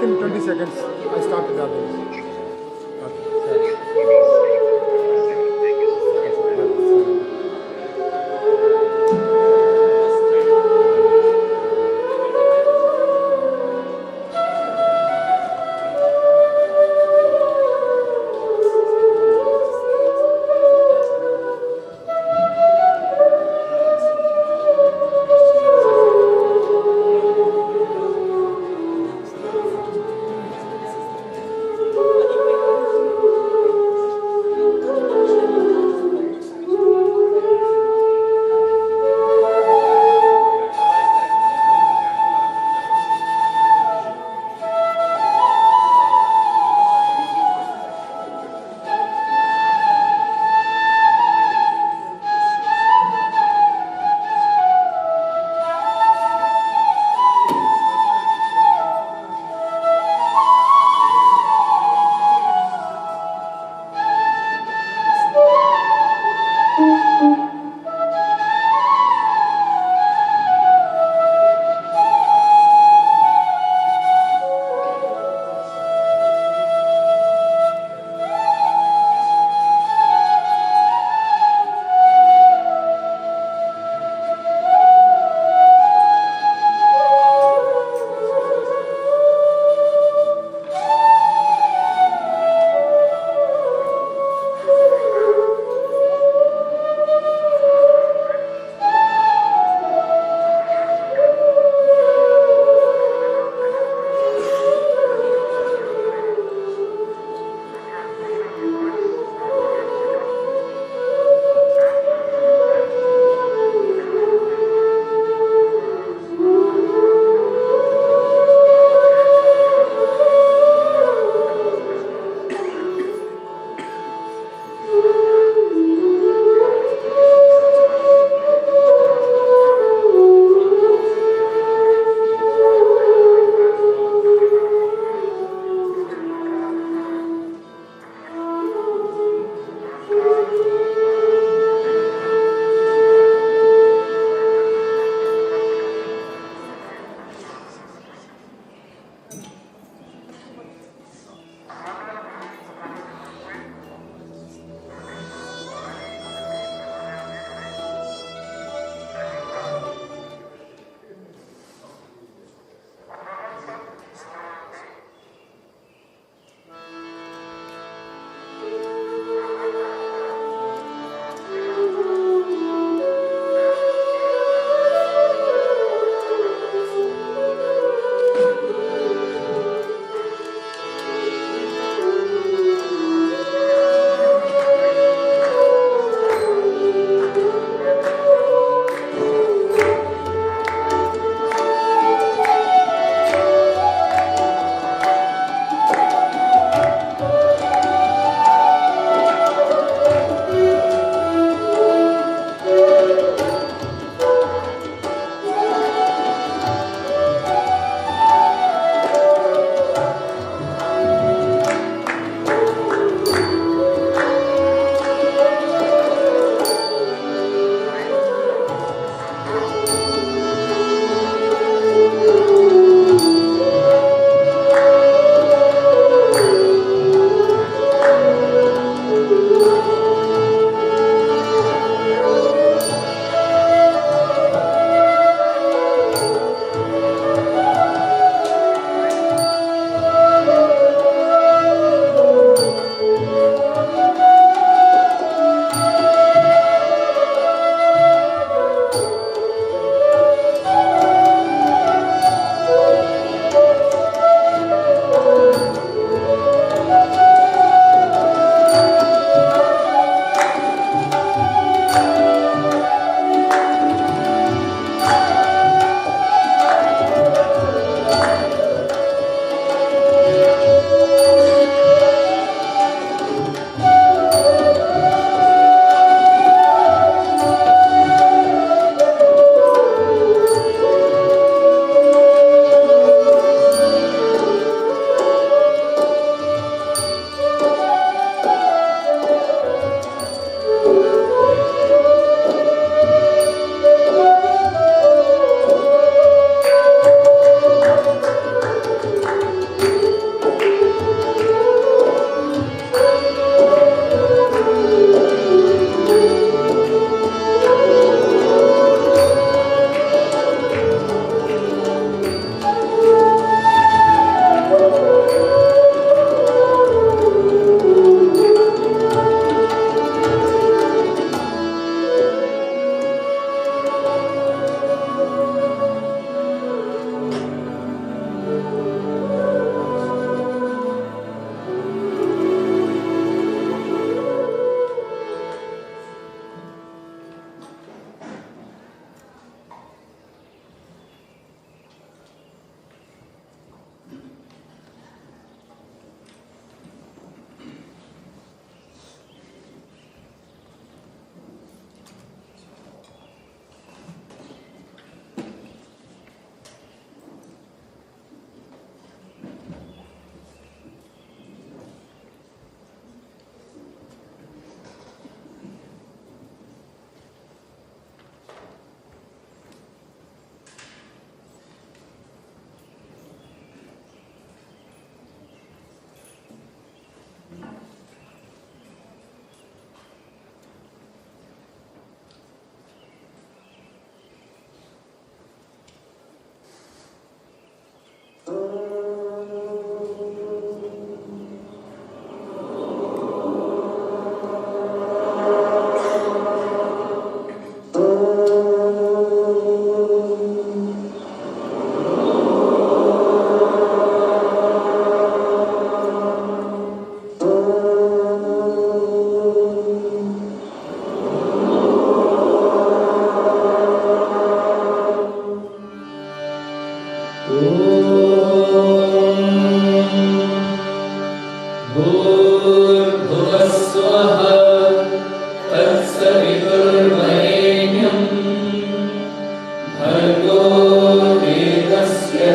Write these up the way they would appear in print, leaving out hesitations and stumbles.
within 20 seconds, I start the gathering.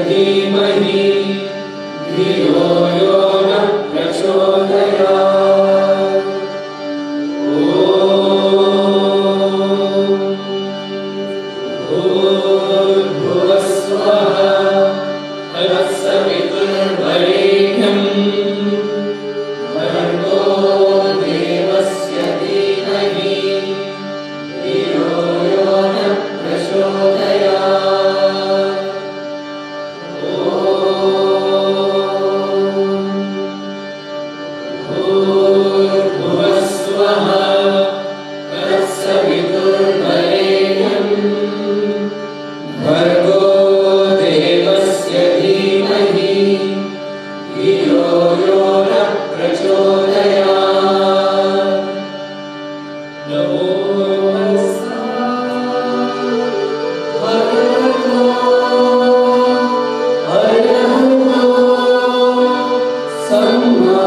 धीमहि धियो यो नः प्रचोदयात्। भूर्भुवः स्वः तत्सवितुर्वरेण्यम् भर्गो देवस्य धीमहि धियो यो नः प्रचोदयात्। भूर्भुवः स्वः तत्सवितुर्वरेण्यम् भर्गो देवस्य धीमहि धियो यो नः प्रचोदयात्। नमो भगवतो अरहतो सम्मा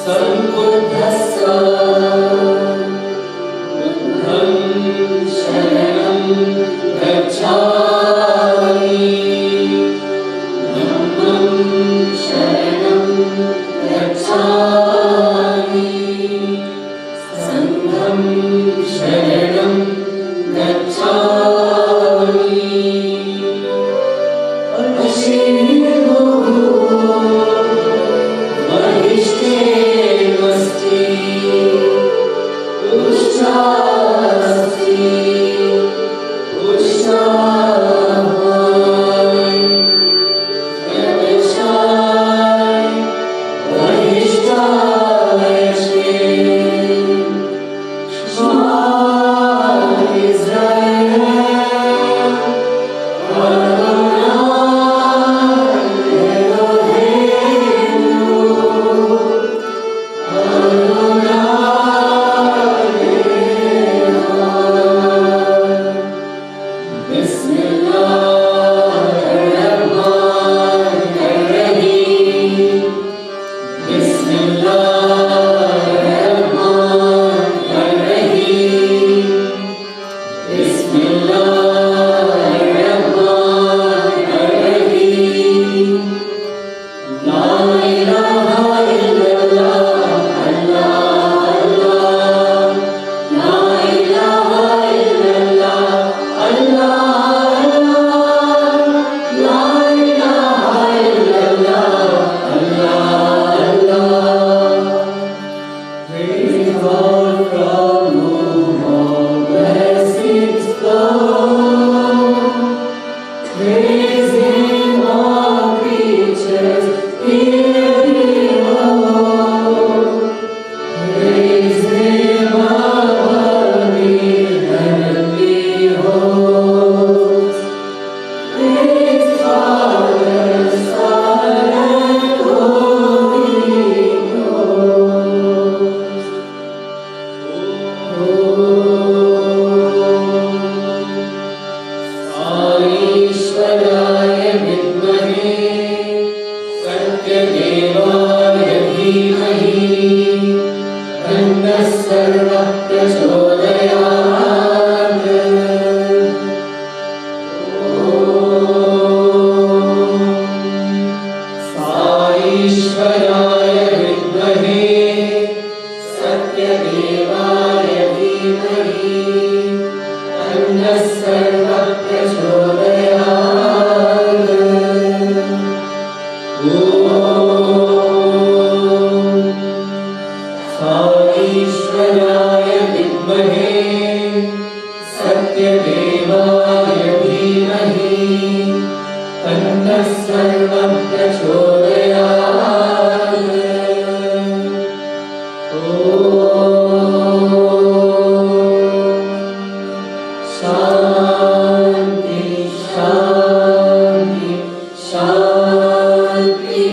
सम्बुद्धस्स। बुद्धं शरणं गच्छामि धम्मं शरणं गच्छामि संघं शरणं गच्छामि। अशीर्णो महिष्ठेमस्ति उष्टास्ति उष्टाहाय प्रविशाय महिष्ठाय श्री श्मा इस्राएल Adonai Eloheinu Adonai Echad. Bismillahir-Rahmanir-Rahim. Bismillahir-Rahmanir-Rahim. Bismillahir-Rahmanir-Rahim. La ilaha illallah, Allah, Allah. La ilaha illallah, Allah, Allah. La ilaha illallah, Allah, Allah. Praise God from whom all blessings flow. Praise Him, all creatures here below. Praise Him above the heavenly hosts. Praise Father, Son, and Holy Ghost. ईश्वराय विद्महे सत्यदेवाय धीमहि तन्नः सर्वः प्रचोदयात्। ईश्वराय विद्महे सत्यदेवाय धीमहि तन्नः सर्वः प्रचोदयात्। ईश्वराय विद्महे सत्यदेवाय धीमहि तन्नः सर्वः प्रचोदयात्। शान्ति शान्ति शान्ति।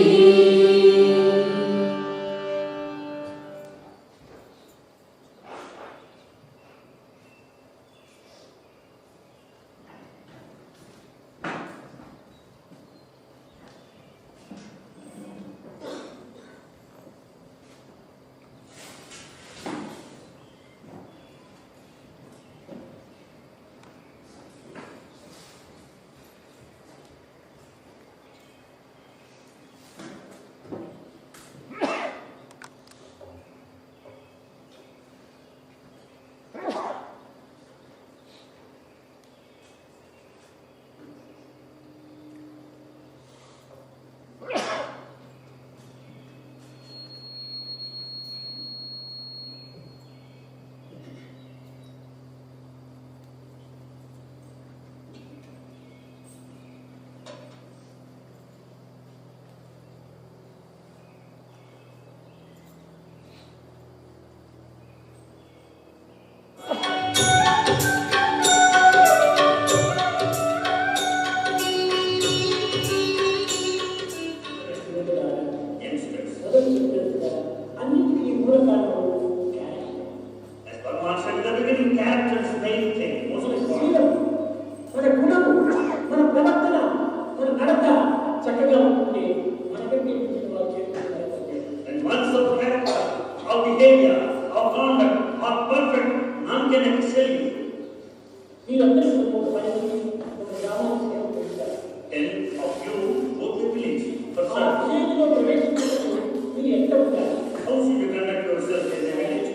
సమాజంలో ప్రవేశించినప్పుడు మీరు ఎంత ఉండాలి? How should you conduct yourself in a village?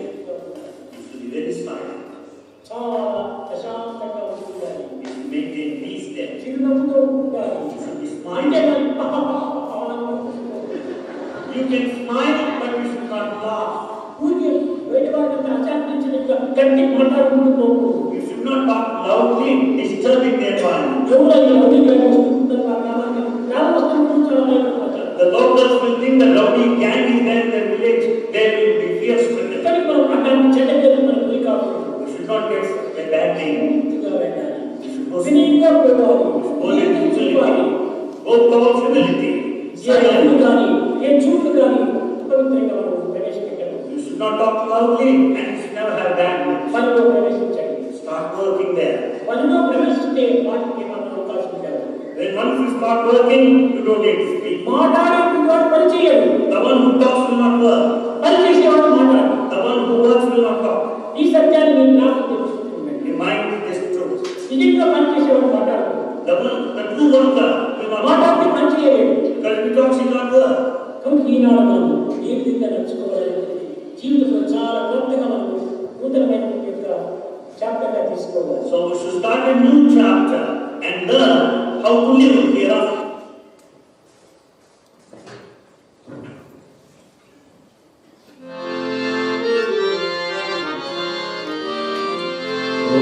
You should be very smart. చాలా ప్రశాంతంగా ఉండాలి. You should maintain peace there. చిరునవ్వుతో ఉండాలి. You should be అంటే smiling. మరి You can smile, but you should not laugh. ఊరికే బయట వాళ్ళని ఆచారించినట్టుగా గట్టి మాట్లాడుకుంటూ You should not talk loudly, disturbing their environment. ఎవరైనా అధికారులు వస్తుంటారు గ్రామస్తుల గురించి చాలా మాట్లాడతారు. The locals will think the rowdy gang is there in their village. They will be fierce-stricken. కానీ మనం అట్లాంటి చెడ్డ పేరు మనకు పోయి కాకూడదు. You should not get a bad name. పూర్తిగా వెళ్ళాలి. You should go వినయంగా పోవాలి. go with humility. Go with humility. ఏ అడుగు కానీ ఏ చూపు కానీ పవిత్రంగా మనం ప్రవేశపెట్టాలి. You should not talk loudly and you should never have bad names. పనిలో ప్రవేశించండి. Start working there. పనిలో ప్రవేశిస్తే వాటికి ఏమన్నా అవకాశం ఉంటుంది. Then once you start working, you don't need to speak. మాట్లాడేటువంటి వాడు పని చేయడు. The one who talks will not work. పని చేసేవాడు మాట్లాడు. The one who works will not talk. ఈ సత్యాన్ని మీరు నాకు తెలుసుకుంటున్నాను. Remind this truth. నిజంగా పని చేసేవాడు మాట్లాడు. The true worker will not మాట్లాడితే talk. పని చేయలేడు. Because if he talks, he will not work. కనుక ఈనాడు మనం ఏ విధంగా నడుచుకోవాలని జీవితంలో చాలా కొత్తగా మనం నూతనమైనటువంటి యొక్క చాప్టర్గా తీసుకోవాలి. So we should start a new chapter and learn how to live hereafter. Oh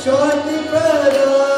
Shortly, brother.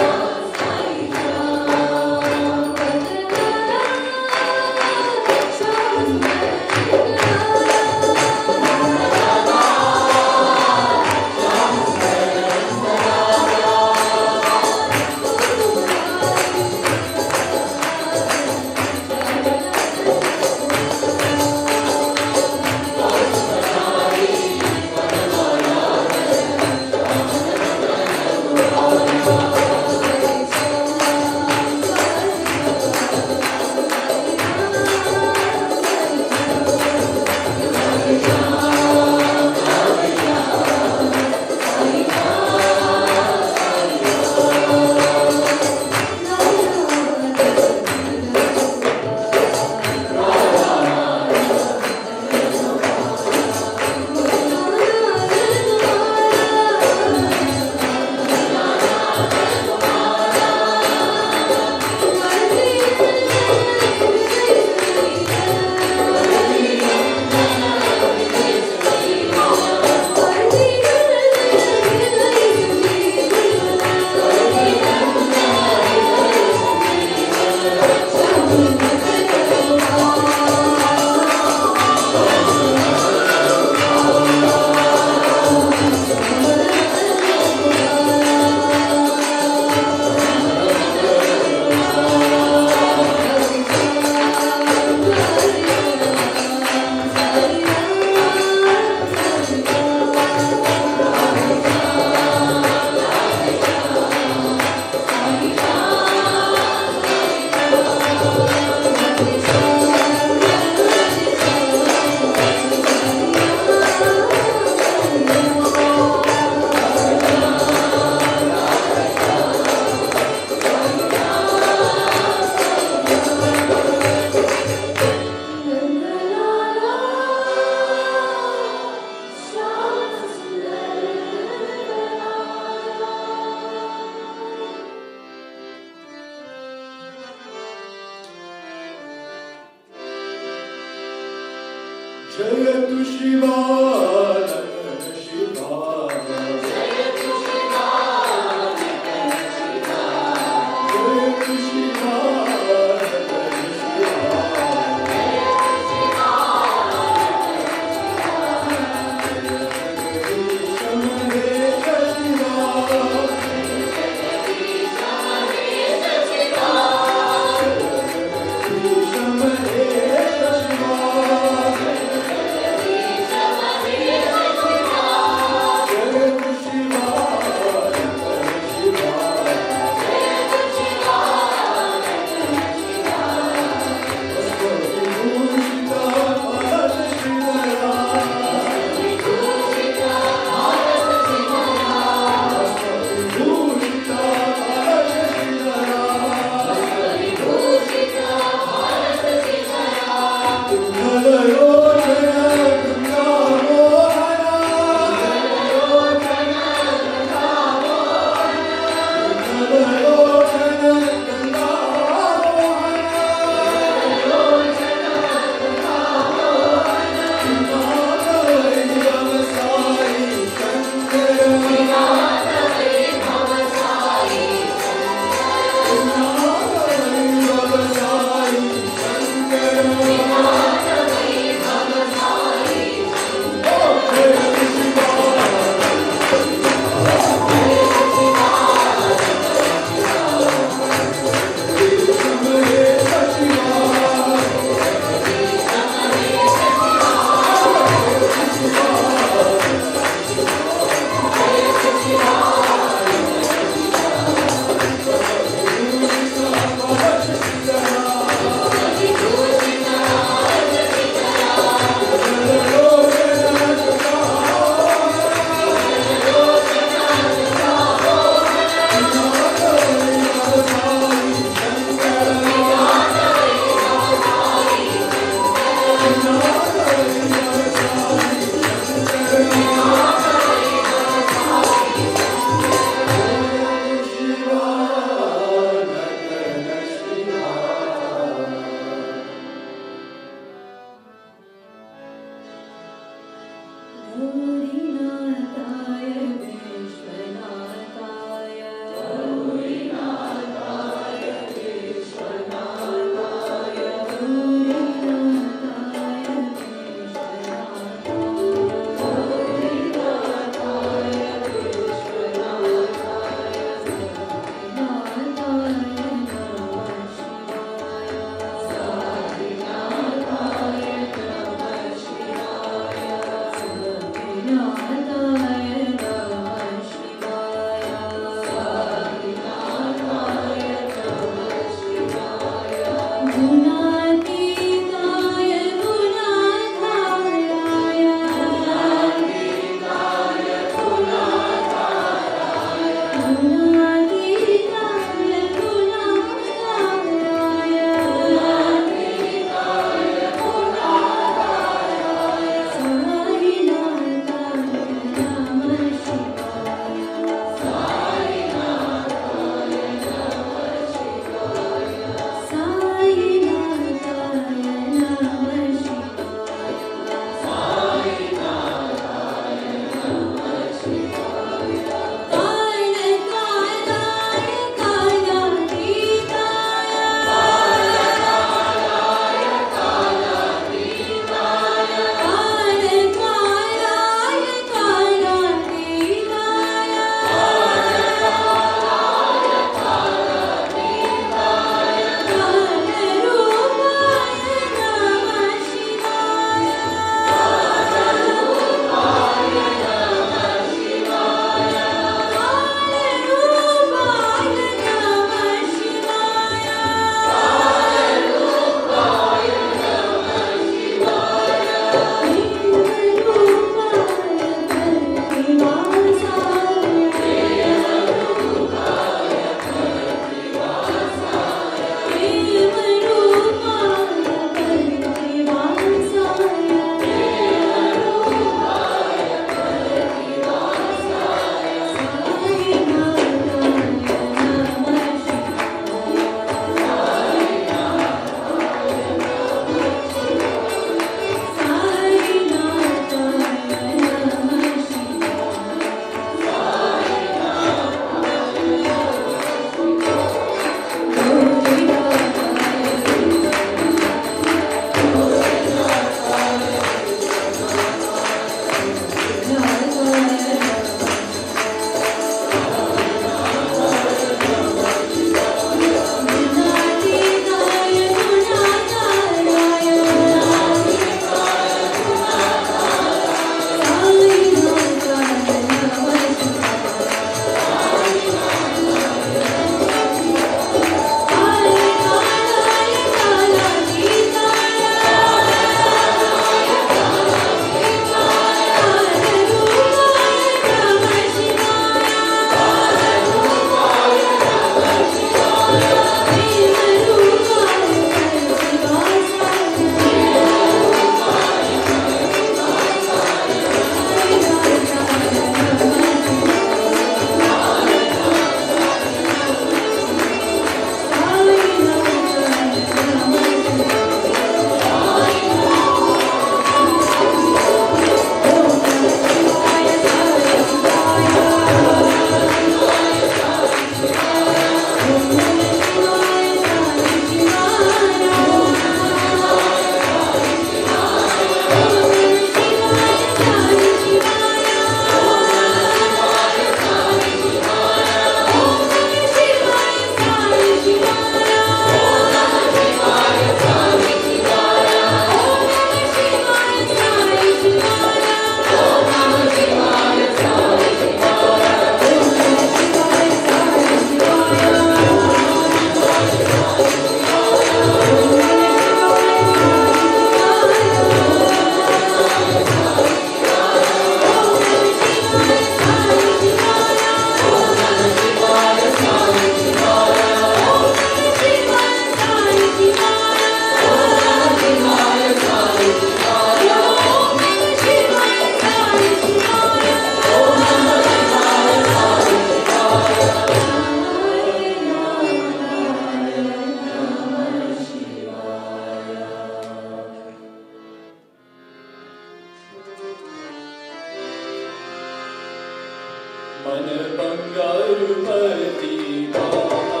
मन बंगारू परती बाबा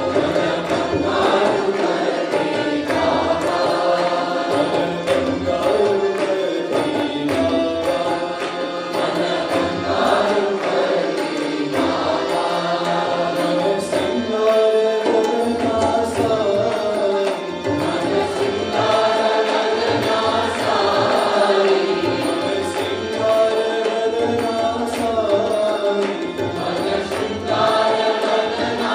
मन बंगारू परती बाबा मन बंगारू परती बाबा मन बंगारू परती बाबा मन सिंगार रंगना साई मन सिंगार रंगना साई मन सिंगार रंगना साई मन सिंगार रंगना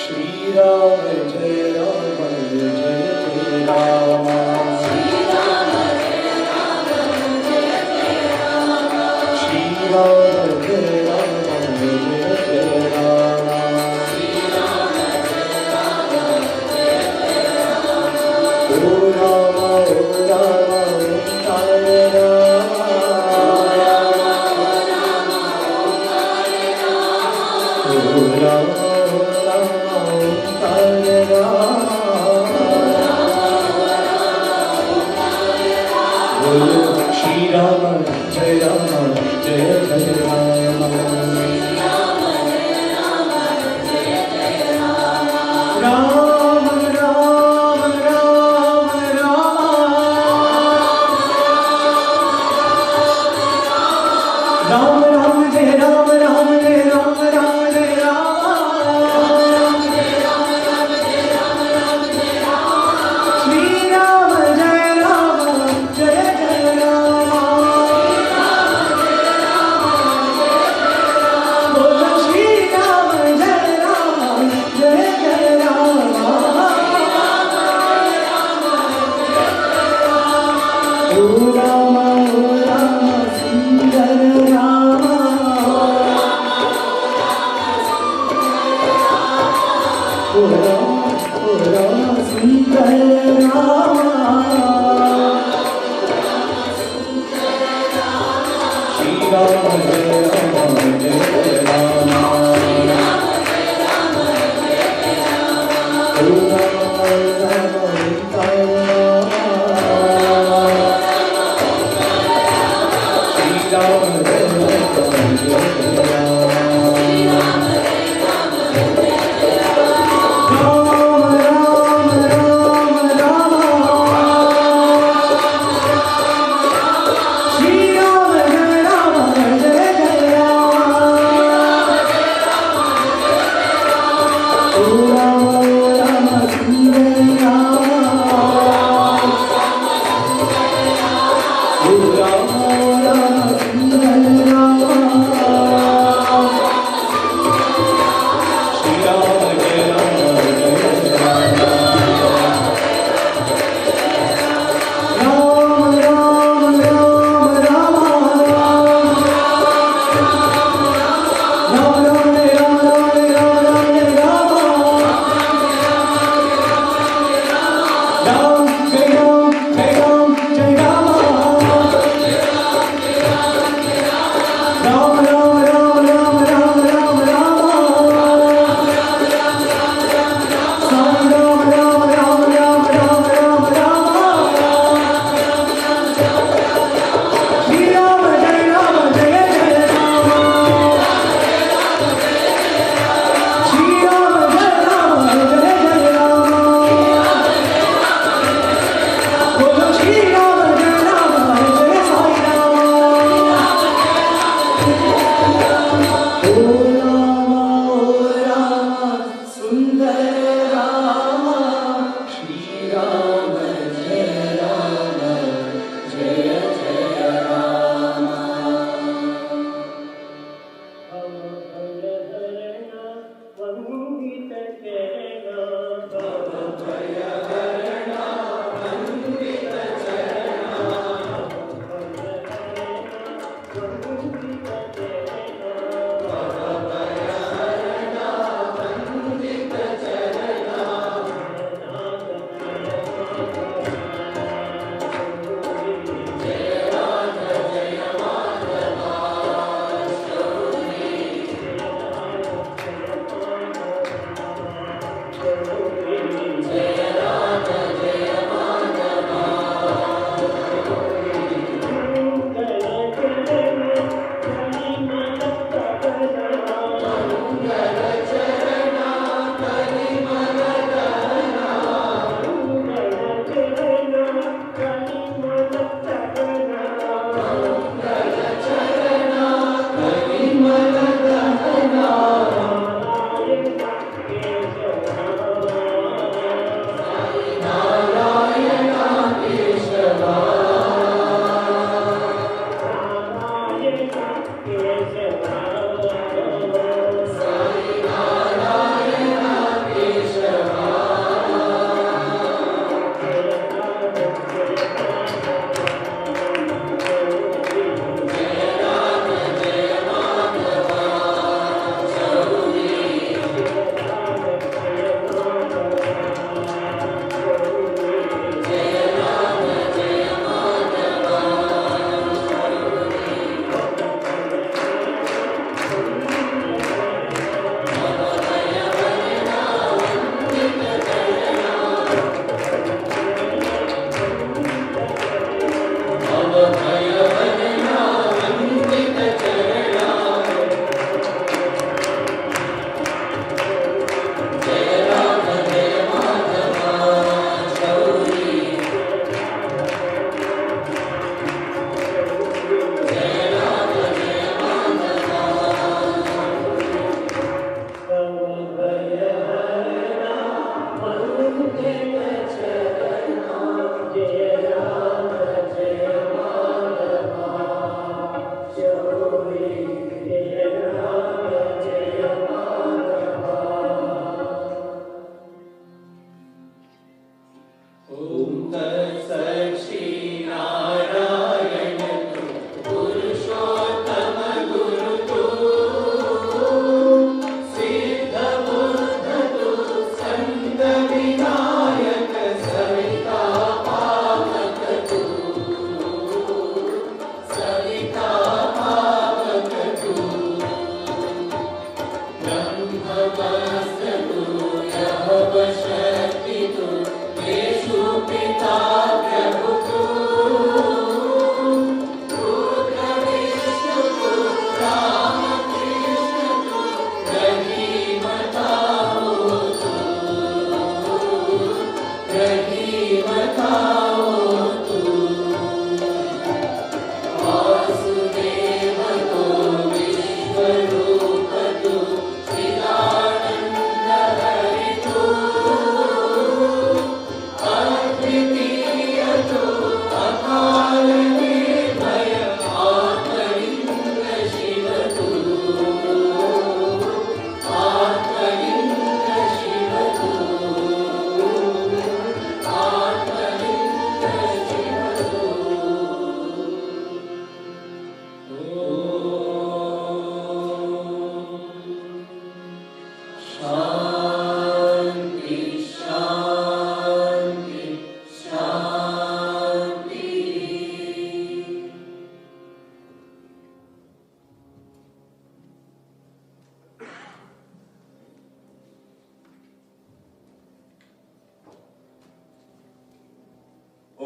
श्रीराम जय राम जय जय राम श्रीराम जय राम जय जय राम श्रीराम जय राम जय जय राम श्रीराम जय राम जय जय राम ओ राम हरे राम ओ राम श्री राम जय राम जय जय राम राम राम राम राम राम राम जय राम राम जय राम राम जय राम श्री राम जय राम जय जय राम बोलो श्री राम जय राम जय जय राम ओ राम सुंदर राम ओ राम सुंदर राम श्री राम जय राम जय जय राम ओ राम श्री राम जय राम जय जय Ram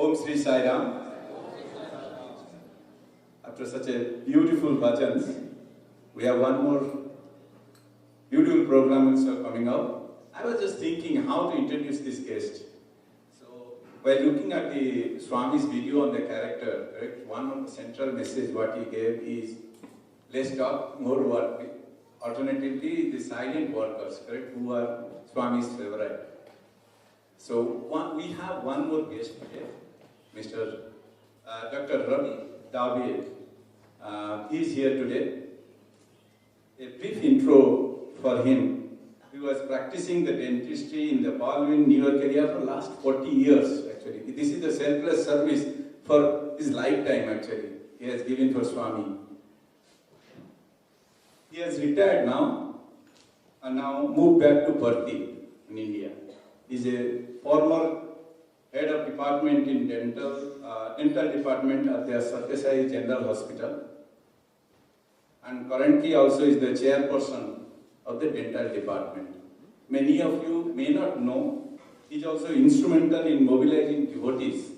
Om Sri Sai Ram. After such a beautiful bhajans, we have one more beautiful program also coming up. I was just thinking how to introduce this guest. So, while looking at the Swami's video on the character, correct, one of the central message what he gave is, less talk, more work. Alternatively, the silent workers, correct, who are Swami's favorite. So, we have one more guest today, Mr. Dr. Ravi Dave. He is here today. A brief intro for him. He was practicing the dentistry in the Baldwin, New York area for last 40 years actually. This is the selfless service for his lifetime actually. He has given for Swami. He has retired now and now moved back to Bharti in India. He is a former head of department in dental department at the SSSGC General Hospital, and currently also is the chairperson of the dental department. Many of you may not know, he is also instrumental in mobilizing devotees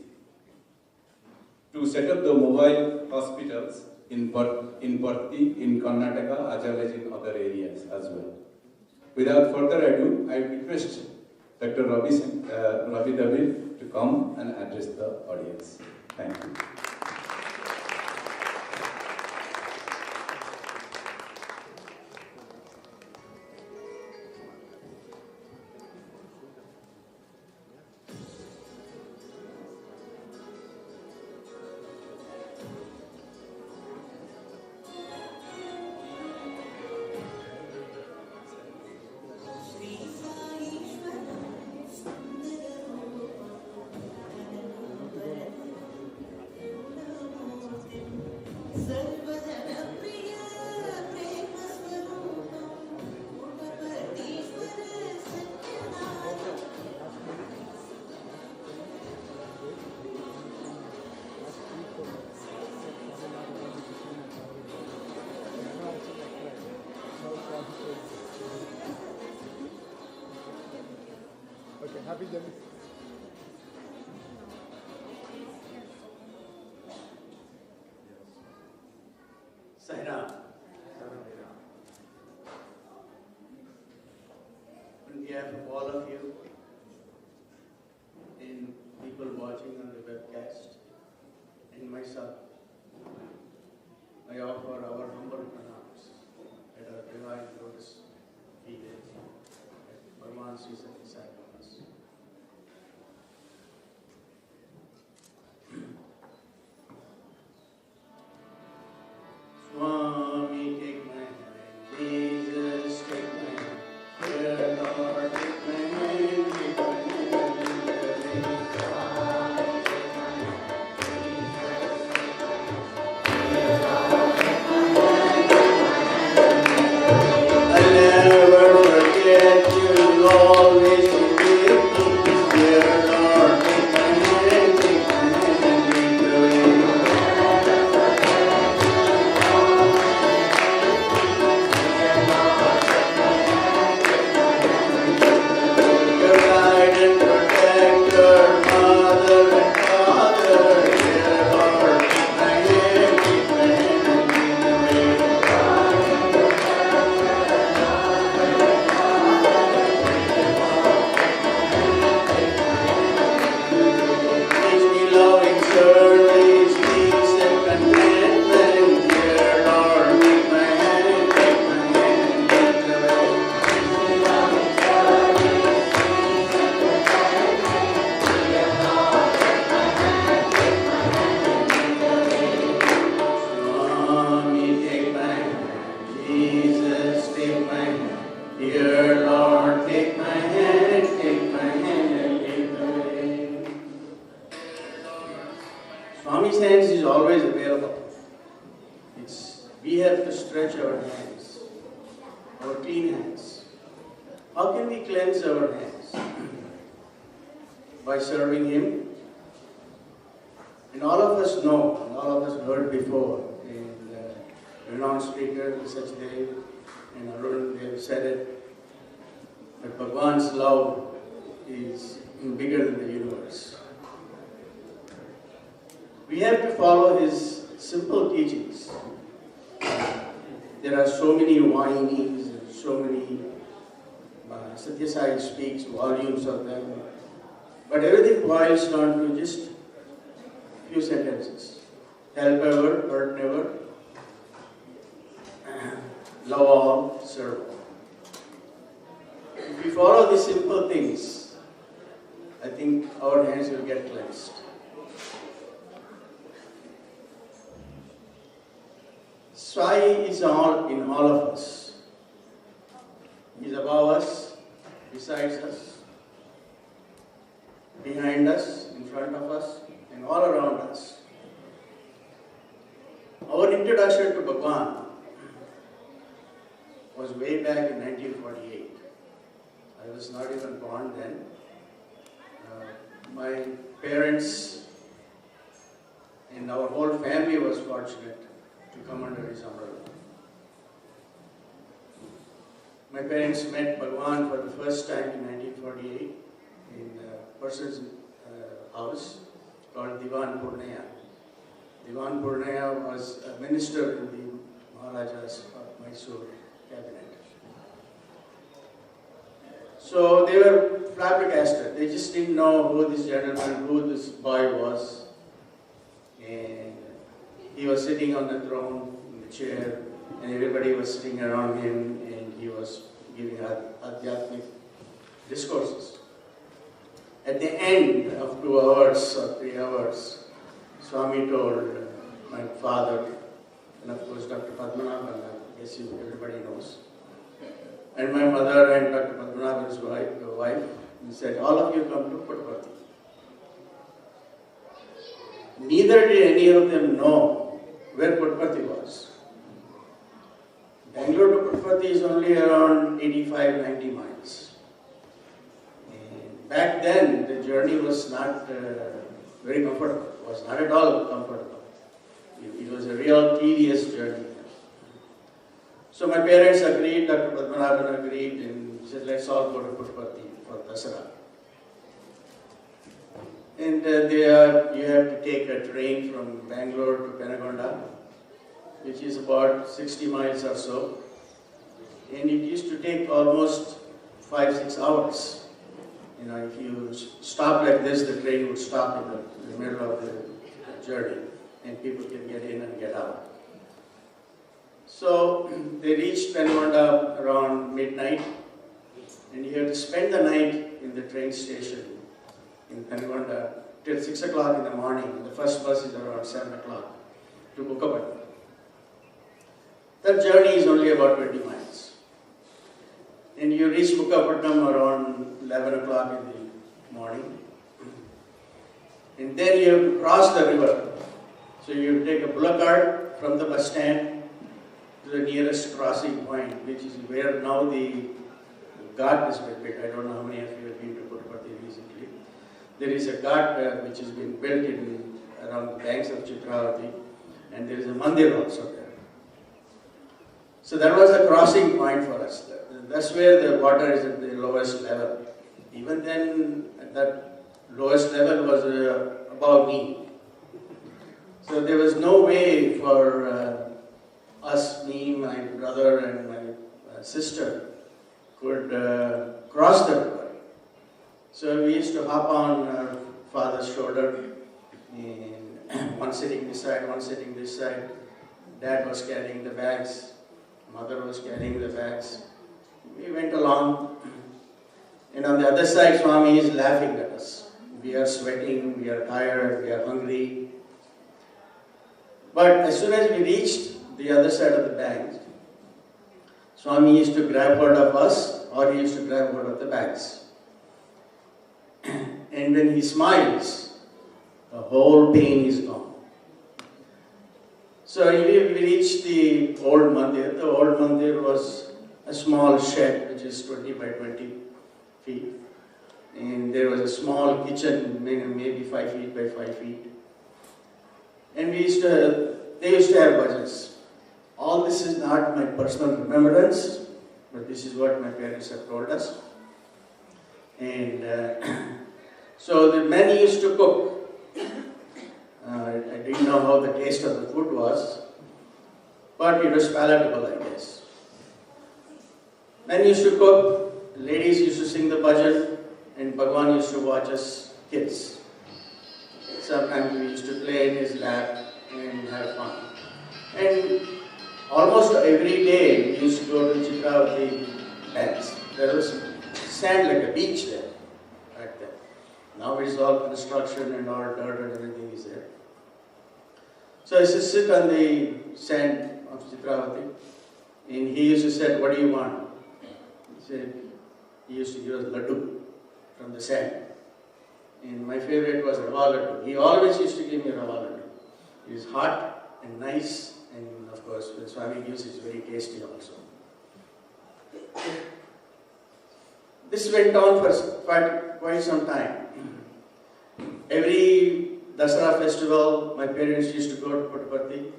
to set up the mobile hospitals in Bharti, in Karnataka, as well as in other areas as well. Without further ado, I request Dr. Ravi David to come and address the audience. Thank you. Okay, happy journey. Sairam. On behalf of all of you and people watching on the webcast and myself, I offer our humble pranams at our divine lotus feet at Bhagavan Sri Sati Sai Baba's. Swami, take my hand. Jesus, take my hand. Dear Lord, take my hand. Take my I'll never forget you. You'll always be with me. Dear Lord, take my hand. Take my hand. Lead the way. Your guide and protector, mother and father, dear Lord, take my hand, take my hand, lead the way. Teach me loving service, peace and contentment, dear Lord, take my hand, lead the way. Swami, take my hand. Jesus, take my hand. Dear Lord, take my hand, and lead the way. Swami's hands is always available. We have to stretch our hands, our clean hands. How can we cleanse our hands? By serving Him. And all of us know, and all of us heard before, and renowned speaker, Sachdev and Arun, they have said it, that Bhagwan's love is bigger than the universe. We have to follow his simple teachings. There are so many Vahinis and so many Satya Sai speaks, volumes of them, but everything boils down to just few sentences. Help ever, hurt never, love all, serve all. If we follow these simple things, I think our hands will get cleansed. Sai is all in all of us. He is above us, besides us, behind us, in front of us, and all around us. Our introduction to Bhagwan was way back in 1948. I was not even born then. My parents and our whole family was fortunate to come under his umbrella. My parents met Bhagwan for the first time in 1948 in a person's house called Diwan Purnaya. Diwan Purnaya was a minister in the Maharaja's Mysore cabinet. So they were flabbergasted. They just didn't know who this gentleman, who this boy was. And he was sitting on the throne, in the chair, and everybody was sitting around him, and he was giving adhyatmic discourses. At the end of 2 hours or 3 hours, Swami told my father, and of course Dr. Padmanabhan, I guess everybody knows, and my mother and Dr. Padmanabhan's wife, he said, all of you come to Puttaparthi. Neither did any of them know where Puttaparthi was. Bangalore to Puttaparthi is only around 85-90 miles. And back then, the journey was not very comfortable. It was not at all comfortable. It was a real tedious journey. So my parents agreed, Dr. Padmanabhan agreed, and he said, let's all go to Puttaparthi for Dasara. And you have to take a train from Bangalore to Penagonda, which is about 60 miles or so. And it used to take almost 5-6 hours. You know, if you stop like this, the train would stop in the middle of the journey, and people can get in and get out. So they reached Penagonda around midnight, and you had to spend the night in the train station in Penagonda till 6 o'clock in the morning. The first bus is around 7 o'clock to Bukkapatnam. That journey is only about 20 miles. And you reach Bukkapatnam around 11 o'clock in the morning. And then you have to cross the river. So you take a bullock cart from the bus stand to the nearest crossing point, which is where now the ghat is built. I don't know how many of you have been to Puttaparthi recently. There is a ghat which has been built around the banks of Chitravati, and there is a mandir also there. So that was the crossing point for us. That's where the water is at the lowest level. Even then, that lowest level was above knee. So there was no way for us, me, my brother, and my sister could cross the river. So we used to hop on our father's shoulder, and one sitting this side, one sitting this side. Dad was carrying the bags, mother was carrying the bags. We went along, and on the other side, Swami is laughing at us. We are sweating, we are tired, we are hungry. But as soon as we reached the other side of the bank, Swami used to grab hold of us, or he used to grab hold of the bags. And when he smiles, the whole pain is gone. So we reached the old mandir. The old mandir was a small shed which is 20 by 20 feet. And there was a small kitchen, maybe 5 feet by 5 feet. And they used to have bhajans. All this is not my personal remembrance, but this is what my parents have told us. And so the men used to cook. I didn't know how the taste of the food was, but it was palatable, I guess. Men used to cook, ladies used to sing the bhajan, and Bhagwan used to watch us kids. Sometimes we used to play in his lap and have fun. And almost every day we used to go to Chitravati dance. There was sand like a beach there, back then. Now it's all construction and all dirt and everything is there. So I used to sit on the sand of Chitravati, and he used to say, "What do you want?" He said, he used to give us laddu from the sand. And my favorite was Rava laddu. He always used to give me Rava laddu. It was hot and nice, and of course, when Swami gives, it's very tasty also. This went on for quite some time. Every Dasara festival, my parents used to go to Puttaparthi,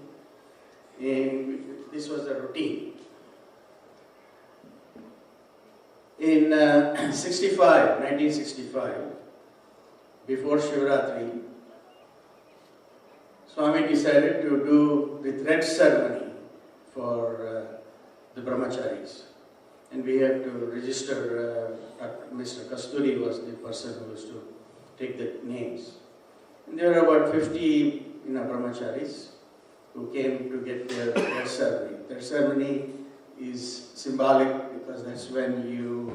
and this was the routine. In 1965, before Shivratri, Swami decided to do the thread ceremony for the brahmacharis. And we had to register, Mr. Kasturi was the person who was to take the names. And there were about 50 brahmacharis who came to get their thread ceremony. Their ceremony is symbolic because that's when you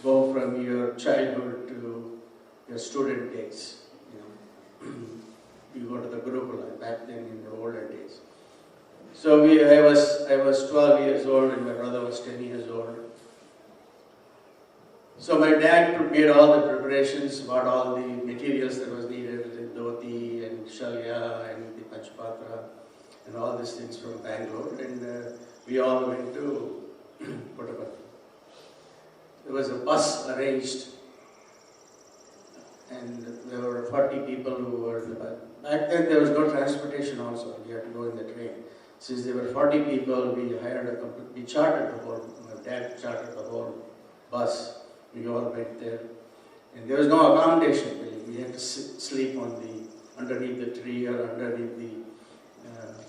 go from your childhood to your student days. You go to the Gurukula back then in the older days. So I was 12 years old and my brother was 10 years old. So my dad made all the preparations, bought all the materials that was needed, the dhoti and shalya and the panchpatra and all these things from Bangalore, and we all went to Puttaparthi. There was a bus arranged, and there were 40 people who were in the bus. Back then there was no transportation also, we had to go in the train. Since there were 40 people, we chartered the whole, my dad chartered the whole bus. We all went there. And there was no accommodation really. We had to sleep underneath the tree or underneath the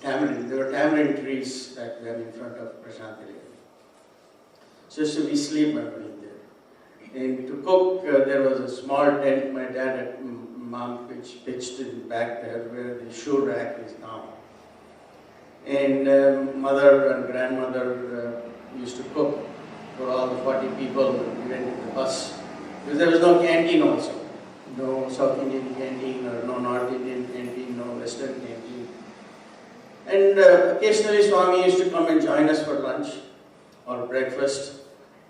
tamarind. There were tamarind trees back then in front of Prashanthi. So we sleep underneath there. And to cook, there was a small tent my dad and mom pitched in back there where the shoe rack is now. And mother and grandmother used to cook for all the 40 people when we went in the bus. Because there was no canteen also. No South Indian canteen or no North Indian canteen, no Western canteen. And occasionally Swami used to come and join us for lunch or breakfast.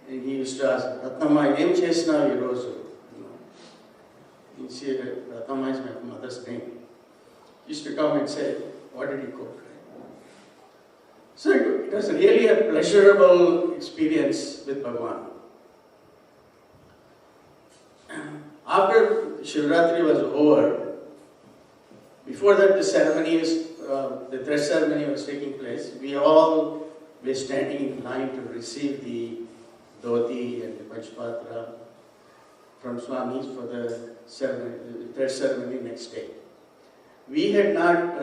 And he used to ask, "Ratnamma, em chesna ee roju?" You see, Ratnamma is my mother's name. He used to come and say, "What did he cook?" So it was really a pleasurable experience with Bhagwan. After Shivratri was over, before that the thread ceremony was taking place, we all were standing in line to receive the dhoti and the panchpatra from Swamis for the thread ceremony next day. We had not,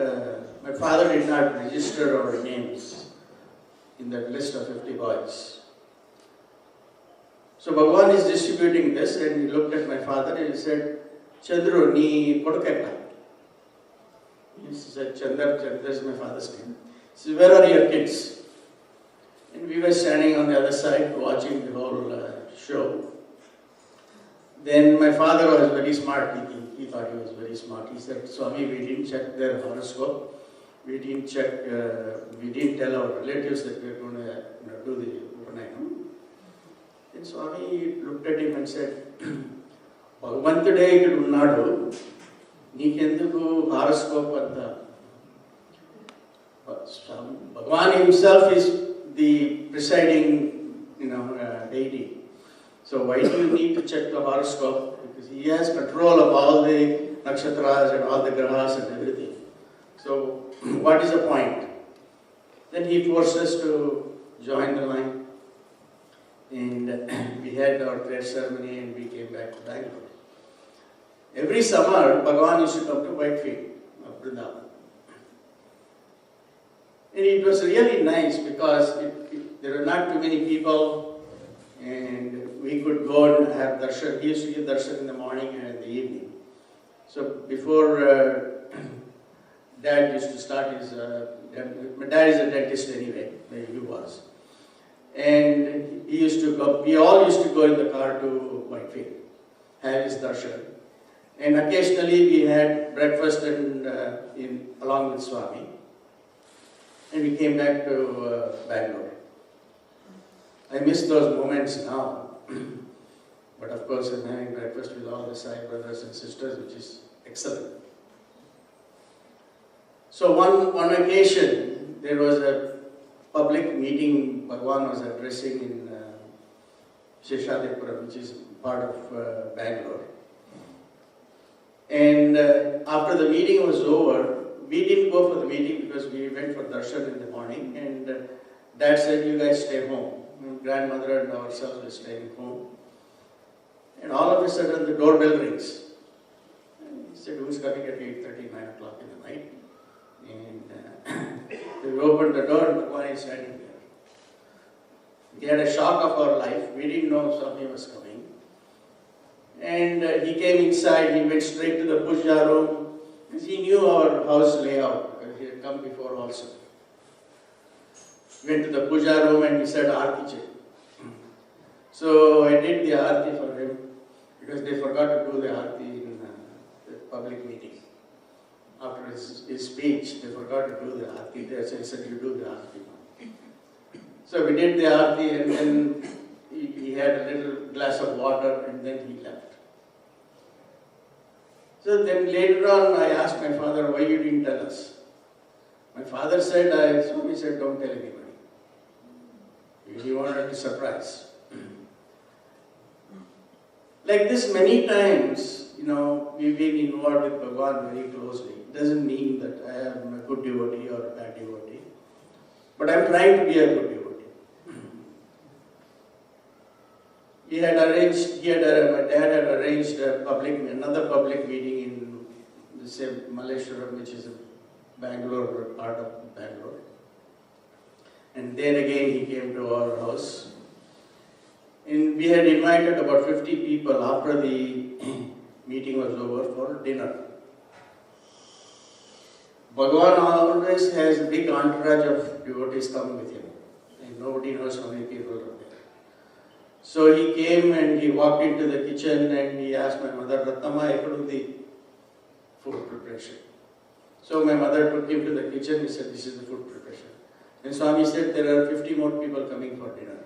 my father did not register our names in that list of 50 boys. So Bhagwan is distributing this and he looked at my father and he said, "Chandru, nee koduketta." He said, Chandra is my father's name. He said, "Where are your kids?" And we were standing on the other side watching the whole show. Then my father was very smart. He thought he was very smart. He said, "Swami, we didn't check their horoscope. We didn't tell our relatives that we were going to do the Upanayam." Then Swami looked at him and said, "Bhagavantude ikkada unnadu, neekenduku horoscope anta?" Bhagavan himself is the presiding deity. So why do you need to check the horoscope? Because he has control of all the nakshatras and all the grahas and everything. So what is the point? Then he forced us to join the line. And we had our thread ceremony and we came back to Bangalore. Every summer, Bhagavan used to come to Whitefield. of Vrindavan. And it was really nice because there were not too many people and we could go and have darshan. He used to give darshan in the morning and in the evening. So before Dad used to start his, my dad is a dentist anyway, where he was. And he used to go, we all used to go in the car to Whitefield, have his darshan. And occasionally we had breakfast along with Swami. And we came back to Bangalore. I miss those moments now. But of course I'm having breakfast with all the Sai brothers and sisters, which is excellent. So one occasion, there was a public meeting Bhagwan was addressing in Sheshadipuram, which is part of Bangalore. And after the meeting was over, we didn't go for the meeting because we went for darshan in the morning, and Dad said, you guys stay home. Grandmother and ourselves were staying home. And all of a sudden the doorbell rings. And he said, who's coming at 8:30, 9 o'clock in the night? And we opened the door and Bhagwan is standing there. We had a shock of our life. We didn't know Swami was coming. And he came inside, he went straight to the puja room because he knew our house layout because he had come before also. Went to the puja room and he said, Aarti check. So I did the Aarti for him because they forgot to do the Aarti in the public meeting. After his speech, they forgot to do the Aarti there, so he said, you do the Aarti. So we did the Aarti and then he had a little glass of water and then he left. So then later on I asked my father, why you didn't tell us? My father said, Swami said, don't tell anybody. He wanted to surprise. Like this many times, we've been involved with Bhagwan very closely. It doesn't mean that I am a good devotee or a bad devotee. But I'm trying to be a good devotee. My dad had arranged another public meeting in the same Malleshwaram, which is a Bangalore, part of Bangalore. And then again he came to our house. And we had invited about 50 people after the meeting was over for dinner. Bhagwan always has a big entourage of devotees coming with him. And nobody knows how many people are there. So he came and he walked into the kitchen and he asked my mother, Ratnama, the food preparation. So my mother took him to the kitchen. He said, this is the food preparation. And Swami said, there are 50 more people coming for dinner.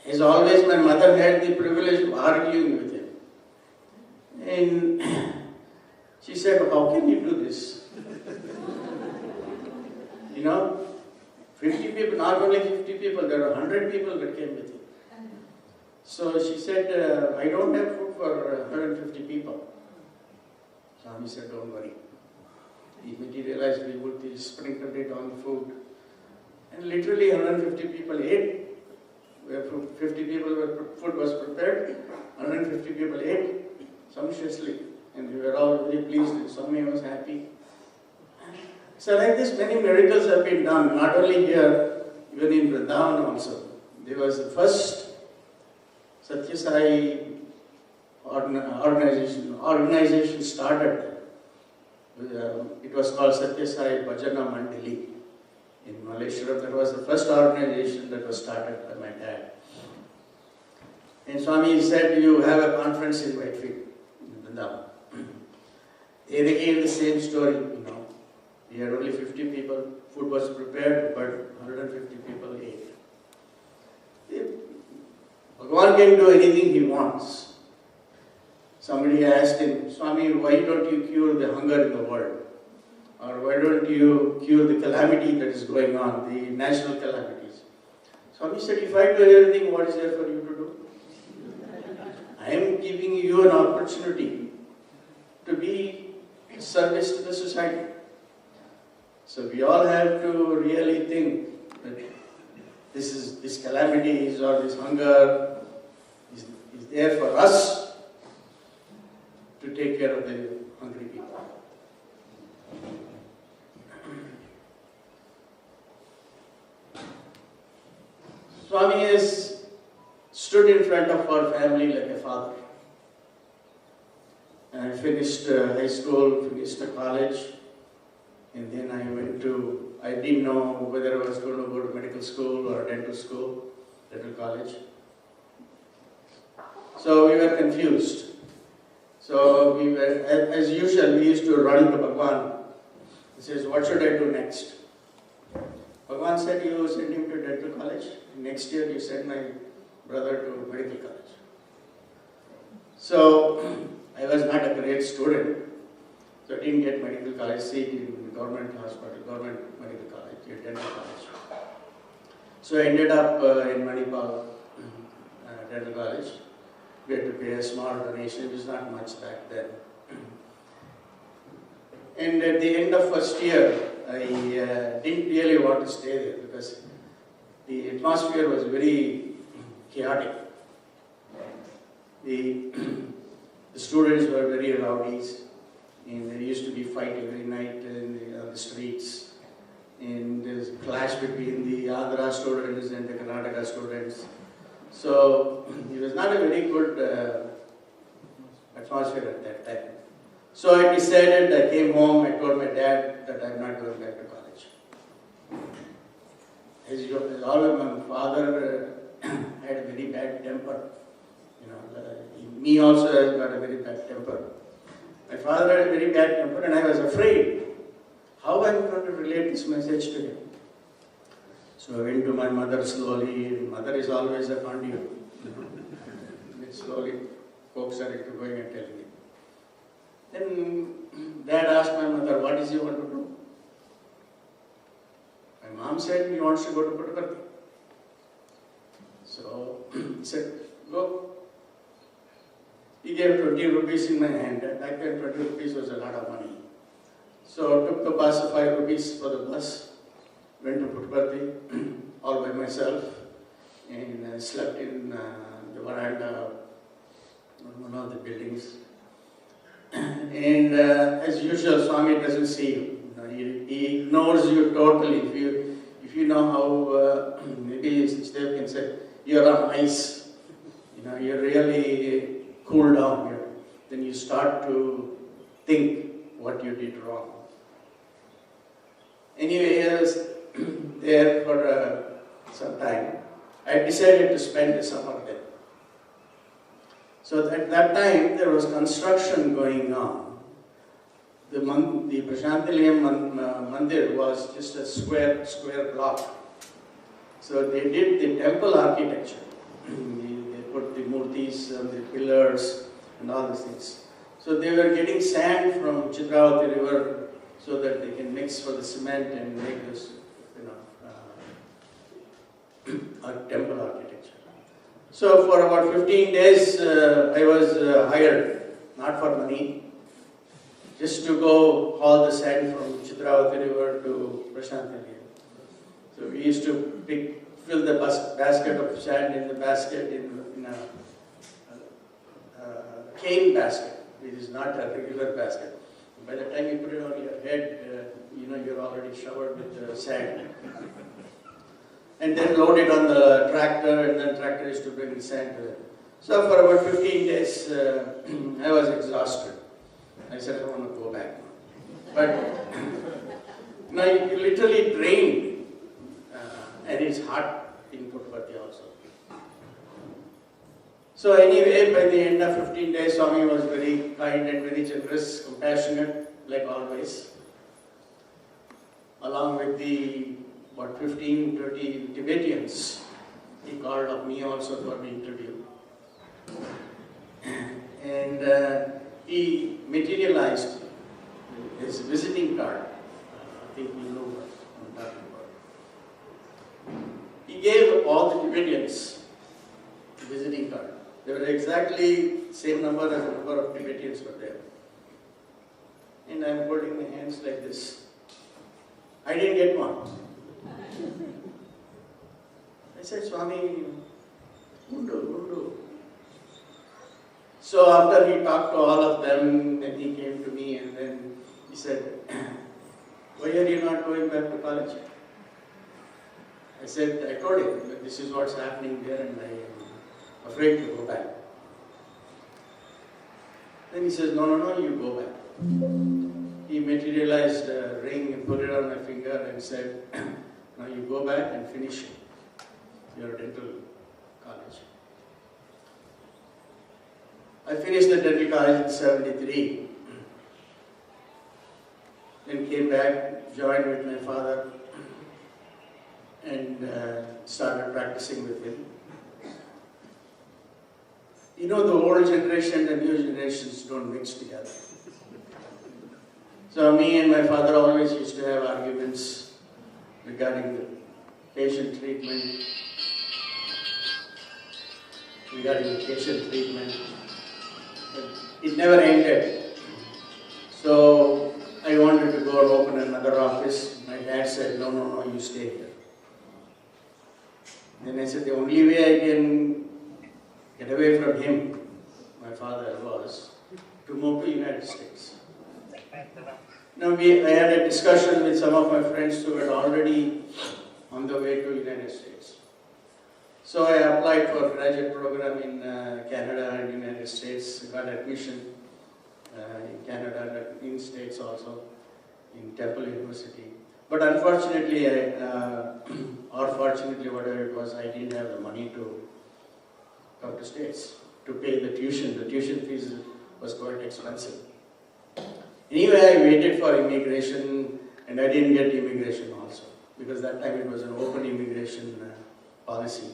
As always, my mother had the privilege of arguing with him. And she said, how can you do this? 50 people, not only 50 people, there were 100 people that came with him. So she said, I don't have food for 150 people. Swami said, don't worry. He materialized Vibhuti, sprinkled it on the food. And literally 150 people ate. 50 people, food was prepared. 150 people ate sumptuously. And we were all very pleased and Swami was happy. So like this, many miracles have been done, not only here, even in Vrindavan also. There was the first Satya Sai organization started. It was called Satya Sai Bhajana Mandali in Malleshwaram. That was the first organization that was started by my dad. And Swami said, you have a conference in Whitefield, in Vrindavan. And again the same story, We had only 50 people, food was prepared, but 150 people ate. Bhagwan can do anything he wants. Somebody asked him, Swami, why don't you cure the hunger in the world? Or why don't you cure the calamity that is going on, the national calamities? Swami said, if I do everything, what is there for you to do? I am giving you an opportunity to be a service to the society. So we all have to really think that this calamities or this hunger is there for us to take care of the hungry people. Swami has stood in front of our family like a father. I finished high school, finished college, and then I didn't know whether I was going to go to medical school or dental school, dental college. So we were confused. So we were, as usual, we used to run to Bhagwan. He says, what should I do next? Bhagwan said, you send him to dental college. Next year, you send my brother to medical college. So I was not a great student. So I didn't get medical college seat in government hospital, government medical college, dental college. So I ended up in Manipal dental college. We had to pay a small donation. It was not much back then. And at the end of first year, I didn't really want to stay there because the atmosphere was very chaotic. The students were very rowdies, and there used to be fight every night on the streets. And there's a clash between the Andhra students and the Karnataka students. So it was not a very good atmosphere at that time. So I decided, I came home, I told my dad that I'm not going back to college. As always, my father had a very bad temper. Me also has got a very bad temper. My father had a very bad temper, and I was afraid how I'm going to relate this message to him. So I went to my mother slowly. Mother is always a conduit. Slowly folks are into going and telling me. Then Dad asked my mother, what does he want to do? My mom said he wants to go to Puttaparthi. So he said, go. He gave 20 rupees in my hand. Back then 20 rupees was a lot of money. So I took the bus, 5 rupees for the bus, went to Puttaparthi all by myself, and I slept in the veranda of one of the buildings. And as usual, Swami doesn't see you. He ignores you totally. If you know how, maybe Steve can say, you're on ice. You're really cool down here. Then you start to think what you did wrong. Anyway, I was there for some time. I decided to spend the summer there. So at that time, there was construction going on. The Prashantilayam Mandir was just a square block. So they did the temple architecture. They put the murtis and the pillars and all these things. So they were getting sand from Chitravati river so that they can mix for the cement and make this, temple architecture. So for about 15 days, I was hired, not for money, just to go haul the sand from Chitravati river to Prashantilayam. So we used to fill the basket of sand in the basket in a cane basket. It is not a regular basket. By the time you put it on your head, you're already showered with sand. And then load it on the tractor, and then tractor is to bring the sand to it. So for about 15 days, I was exhausted. I said, I want to go back. But you literally drained, and it's hot in Puttaparthi also. So anyway, by the end of 15 days, Swami was very kind and very generous, compassionate, like always. Along with the 15, 20 Tibetans, he called up me also for the interview. And he materialized his visiting card. I think you know what I'm talking about. He gave all the Tibetans the visiting card. They were exactly same number as the number of Tibetans were there. And I'm holding my hands like this. I didn't get one. I said, Swami, Undu. So after he talked to all of them, then he came to me and then he said, why are you not going back to college? I said, I told him that this is what's happening there and I am afraid to go back. Then he says, no, you go back. He materialized a ring and put it on my finger and said, now you go back and finish your dental college. I finished the dental college in 73. Then came back, joined with my father and started practicing with him. You know, the old generation and the new generations don't mix together. So me and my father always used to have arguments regarding the patient treatment, It never ended. So I wanted to go and open another office. My dad said, no, you stay here. Then I said, the only way I can get away from him, my father, was to move to the United States. Now I had a discussion with some of my friends who were already on the way to the United States. So I applied for a graduate program in Canada and United States, got admission in Canada and in States also, in Temple University. But unfortunately, or fortunately, whatever it was, I didn't have the money to come to States to pay the tuition. The tuition fees was quite expensive. Anyway, I waited for immigration and I didn't get immigration also, because that time it was an open immigration policy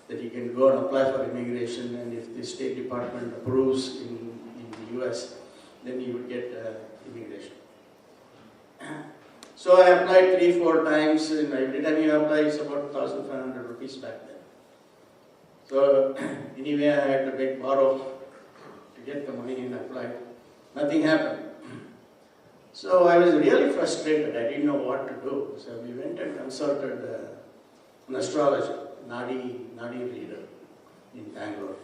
that you can go and apply for immigration, and if the State Department approves in the US, then you would get immigration. So I applied 3-4 times, and every time you apply, it's about 1,500 rupees back then. So anyway, I had to beg, borrow to get the money and apply. Nothing happened. So I was really frustrated. I didn't know what to do. So we went and consulted an astrologer, Nadi reader in Bangalore.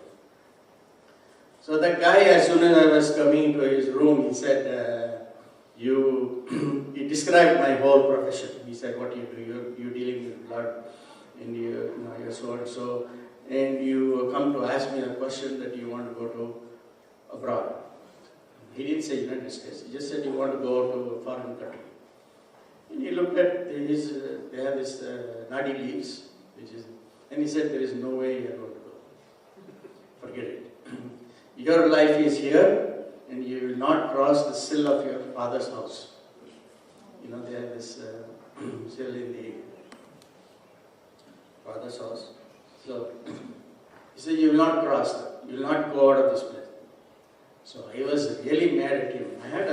So that guy, as soon as I was coming into his room, he said, he described my whole profession. He said, what you do, you're dealing with blood, and you're so and so, and you come to ask me a question that you want to go to abroad. He didn't say United States, he just said you want to go to a foreign country. And he looked at his, they have this Nadi leaves, and he said, there is no way you're going to go. Forget it. Your life is here, and you will not cross the sill of your father's house. You know, they have this sill in the father's house. So, he said, you will not cross that. You will not go out of this place. So I was really mad at him. I had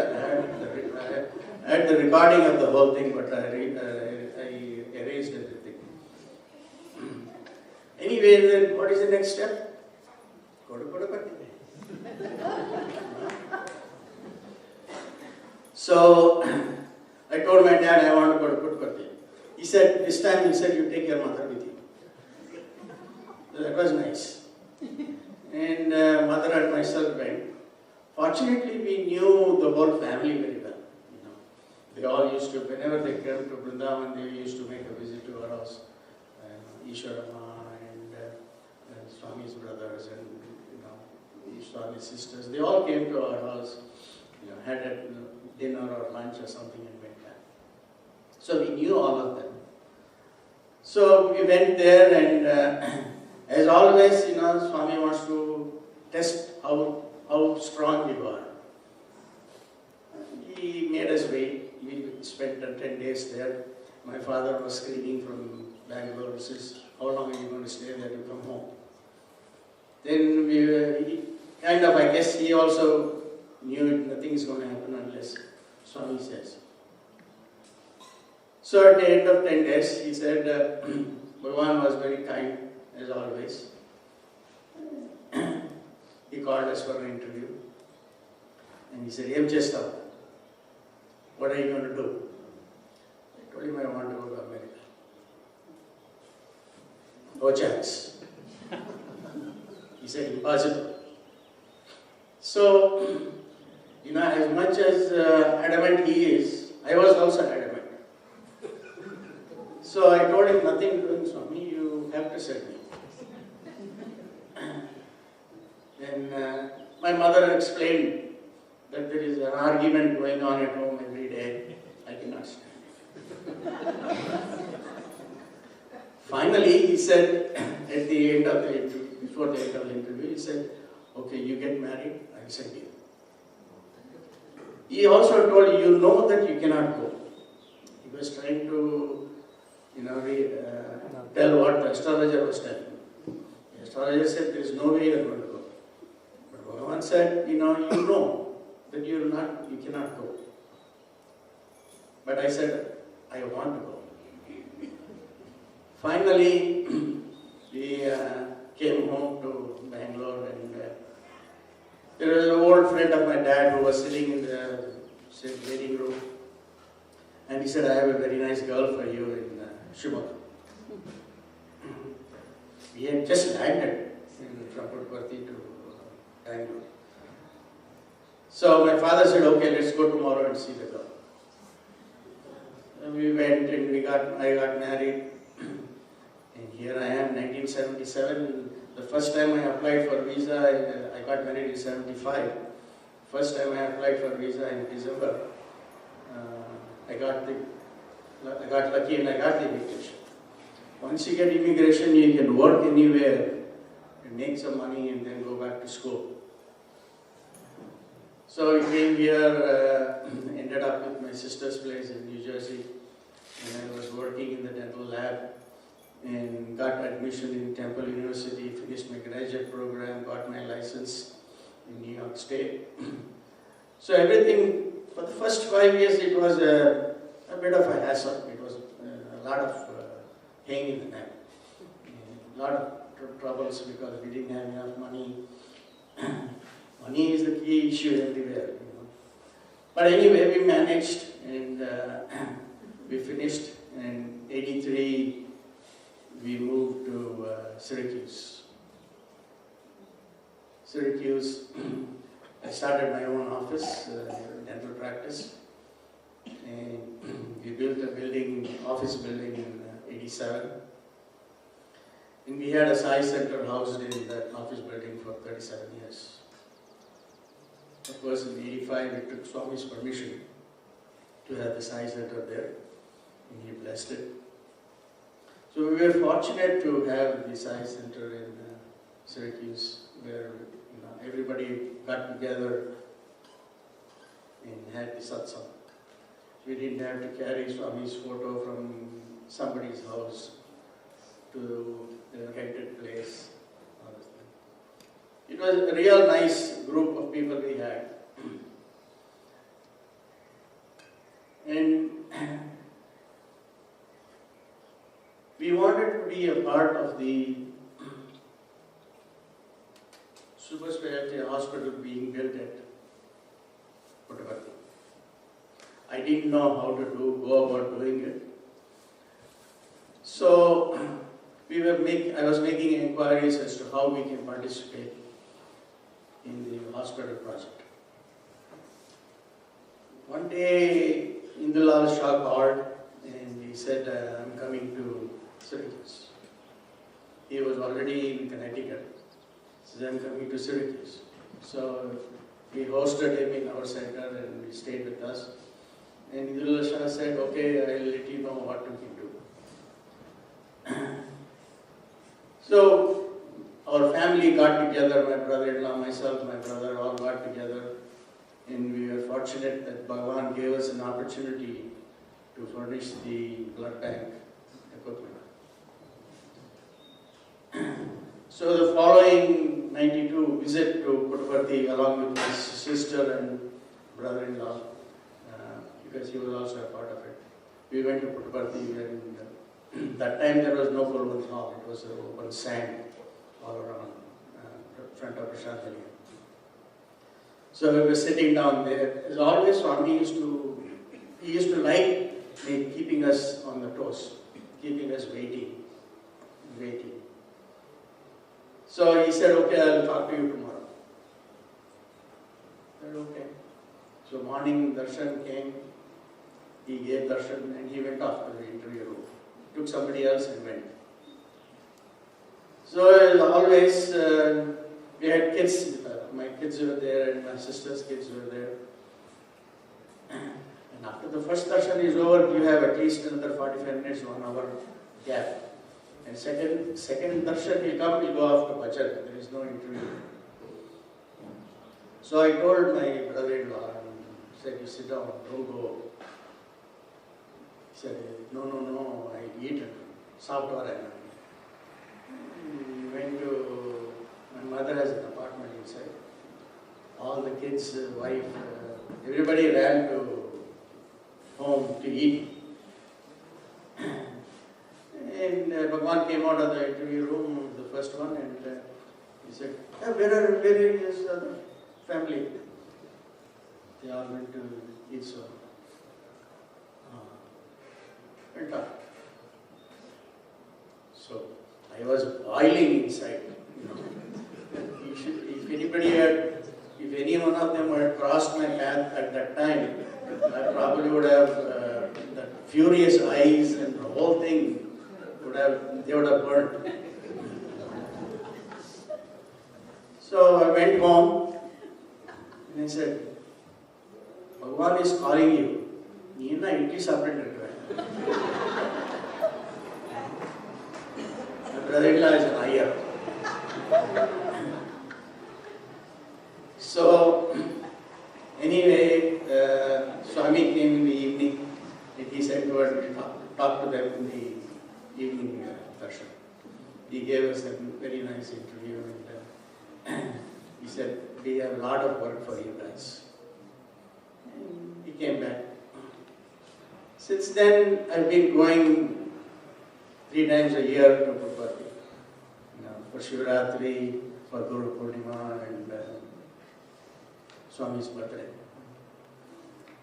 the recording of the whole thing, but I erased everything. Anyway, then what is the next step? Go to Kodapatti. So I told my dad I want to go to Kodapatti. He said, this time you take your mother with you. So that was nice. And mother and myself went. Fortunately, we knew the whole family very well. You know, they all used to, whenever they came to Vrindavan, they used to make a visit to our house. Ishwarama and Swami's brothers and Swami's sisters. They all came to our house, had a dinner or lunch or something and went back. So we knew all of them. So we went there, and as always, Swami wants to test how strong we were. He made us wait. We spent 10 days there. My father was screaming from Bangalore. He says, how long are you going to stay there to come home? Then I guess he also knew nothing is going to happen unless Swami says. So at the end of 10 days, he said, Bhagavan was very kind, as always. He called us for an interview. And he said, Chester, what are you going to do? I told him I want to go to America. No chance. He said, impossible. So, as much as adamant he is, I was also adamant. So I told him, nothing doing, Swami, you have to send me. Then my mother explained that there is an argument going on at home every day. I cannot stand it. Finally, he said, at the end of the interview, before the end of the interview, he said, okay, you get married, I'll send you. He also told, you know that you cannot go. He was trying to, tell what the astrologer was telling. The astrologer said, there is no way you are going to go. But Bhagavan said, you know that you cannot go. But I said, I want to go. Finally, we came home to Bangalore, and there was an old friend of my dad who was sitting in the waiting room, and he said, I have a very nice girl for you in Shimoga. We had just landed from Puttaparthi to Bangalore. So my father said, okay, let's go tomorrow and see the girl. And we went and I got married. And here I am, 1977. The first time I applied for visa, I got married in 75. First time I applied for visa in December, I got lucky and I got the invitation. Once you get immigration, you can work anywhere and make some money and then go back to school. So I came here, ended up at my sister's place in New Jersey, and I was working in the dental lab and got admission in Temple University, finished my graduate program, got my license in New York State. So everything, for the first 5 years, it was a bit of a hassle. It was a lot of hanging in the net, a lot of troubles because we didn't have enough money. Money is the key issue everywhere. But anyway, we managed, and we finished. In '83, we moved to Syracuse. I started my own office, dental practice, and we built a building, office building in '87. And we had a size center housed in that office building for 37 years. Of course, in '85, we took Swami's permission to have the size center there, and he blessed it. So we were fortunate to have the size center in Syracuse, where everybody got together and had the satsang. We didn't have to carry Swami's photo from somebody's house to the rented place. It was a real nice group of people we had. And we wanted to be a part of the super specialty hospital being built at Puttaparthi. I didn't know how to go about doing it. So I was making inquiries as to how we can participate in the hospital project. One day, Indulal Shah called and he said, I'm coming to Syracuse. He was already in Connecticut. He said, I'm coming to Syracuse. So we hosted him in our center and he stayed with us. And Indulal Shah said, okay, I'll let you know what we can do. So our family got together, my brother-in-law, myself, my brother, all got together, and we were fortunate that Bhagavan gave us an opportunity to furnish the blood bank equipment. So the following '92 visit to Puttaparthi along with my sister and brother-in-law, because he was also a part of it, we went to Puttaparthi, and that time there was no Kulwant Hall, it was open sand all around front of Prashantali. So we were sitting down there. As always, Swami used to like keeping us on the toes, keeping us waiting. So he said, okay, I'll talk to you tomorrow. I said, okay. So morning darshan came, he gave darshan and he went off to the interview room. took somebody else and went. So always, we had kids, my kids were there and my sister's kids were there. And after the first darshan is over, you have at least another 45 minutes, 1 hour gap. And second darshan will come, we'll go after bhajan. There is no interview. So I told my brother-in-law, I said, you sit down, don't go. He said, no, I eat software. We went to, my mother has an apartment inside. All the kids, wife, everybody ran to home to eat. And Bhagwan came out of the interview room, the first one, and he said, where is the family? They all went to eat, so went up. So I was boiling inside. If any one of them had crossed my path at that time, I probably would have that furious eyes and the whole thing they would have burned. So I went home and I said, Bhagwan is calling you. You are not separate. My brother-in-law is an ayah. So, anyway, Swami came in the evening and he said to her to talk to them in the evening darshan. He gave us a very nice interview and he said, we have a lot of work for you guys. And he came back. Since then, I've been going 3 times a year to Purpati. For Shivratri, for Guru Purnima and Swami's birthday.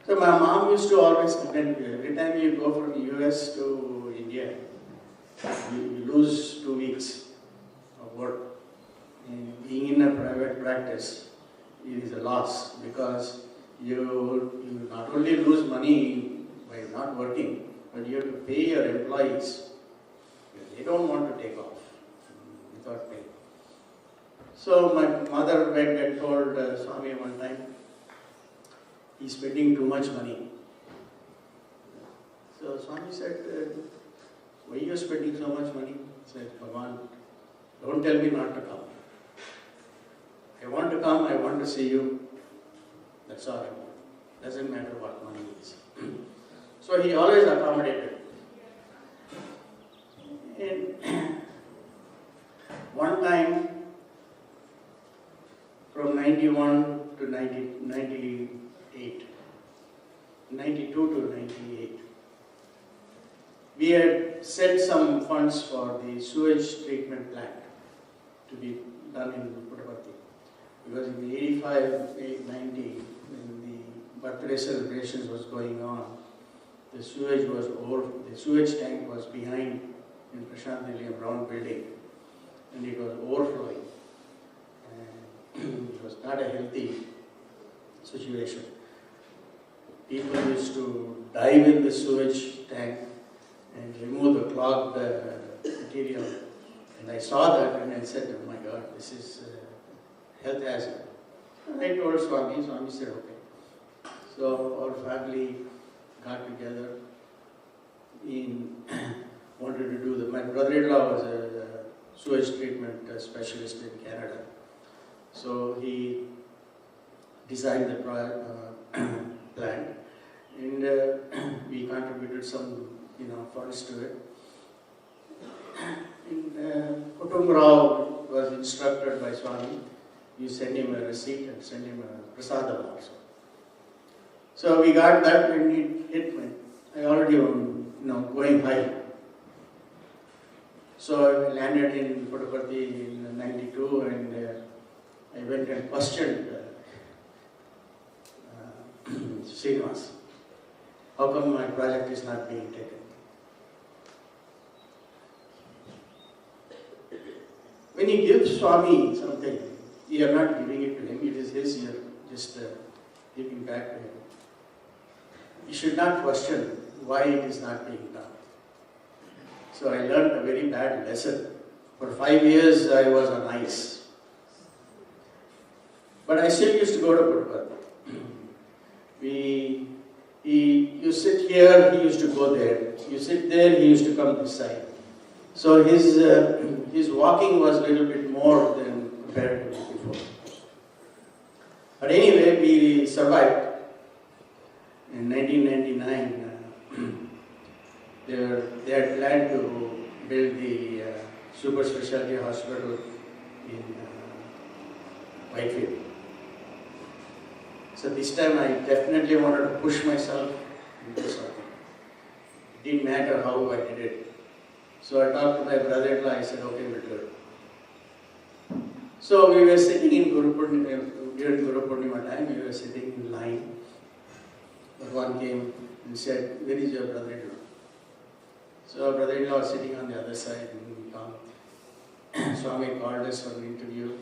So my mom used to always complain, every time you go from US to India, you lose 2 weeks of work. And being in a private practice, it is a loss because you not only lose money by not working, but you have to pay your employees. They don't want to take off without pay. So my mother went and told Swami one time, he's spending too much money. So Swami said, why are you spending so much money? He said, Bhagwan, don't tell me not to come. I want to come, I want to see you. That's all I want. Doesn't matter what money is. So he always accommodated. And one time, from 91 to 98, 92 to 98, we had set some funds for the sewage treatment plant to be done in Puttaparthi. Because in the 85, 90, when the birthday celebrations was going on, the sewage was over, the sewage tank was behind in Prashant Nilayam Brown building, and it was overflowing. And it was not a healthy situation. People used to dive in the sewage tank and remove the clogged material. And I saw that and I said, oh my God, this is health hazard. And I told Swami, Swami said, okay. So our family got together wanted to do my brother-in-law was a sewage treatment specialist in Canada. So he designed the plant and we contributed some funds to it. And Kutum Rao was instructed by Swami, you send him a receipt and send him a prasadam also. So we got that and it hit me. I already going high. So I landed in Puttaparthi in 92 and I went and questioned Srinivas. How come my project is not being taken? When you give Swami something, you are not giving it to him, it is his, you are just giving back to him. You should not question why it is not being done. So I learned a very bad lesson. For 5 years I was on ice. But I still used to go to Purupati. You sit here, he used to go there. You sit there, he used to come this side. So his walking was a little bit more than compared to before. But anyway, we survived. In 1999, they had planned to build the super specialty hospital in Whitefield. So this time I definitely wanted to push myself into something. It didn't matter how I did it. So I talked to my brother-in-law, I said, okay, we'll do it. So we were sitting in Guru Purnima, during Guru Purnima time, we were sitting in line. One came and said, where is your brother-in-law? So our brother-in-law was sitting on the other side and we come. Swami called us for an interview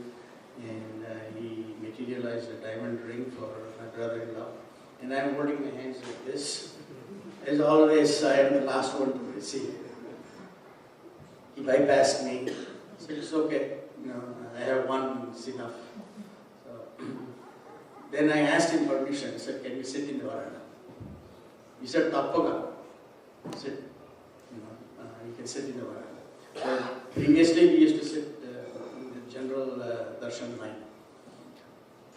and he materialized a diamond ring for my brother-in-law. And I'm holding my hands like this. As always, I am the last one to receive. He bypassed me. He said, it's okay. I have one, it's enough. So, then I asked him permission. I said, can we sit in the veranda? He said, Tappaga. I said, you can sit in the veranda. So previously we used to sit in the general darshan line.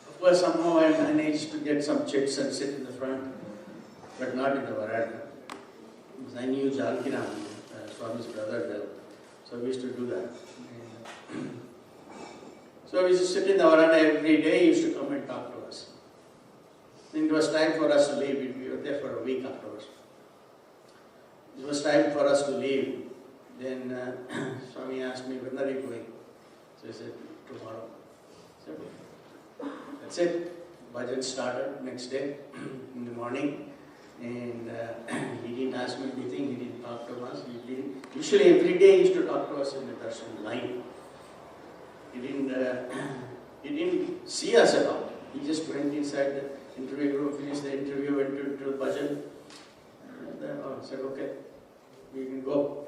Of course, somehow I managed to get some chicks and sit in the front, but not in the veranda. Because I knew Jalkiram, Swami's brother, well. So we used to do that. So we used to sit in the veranda every day. He used to come and talk to us. Then it was time for us to leave. We were there for a week afterwards. It was time for us to leave. Then Swami asked me, when are you going? So I said, tomorrow. I said, okay. That's it. Bhajan started next day in the morning. And he didn't ask me anything. He didn't talk to us. Usually every day he used to talk to us in the darshan line. He didn't see us at all. He just went inside the interview room, finished the interview, went to the bhajan. And said, okay, we can go.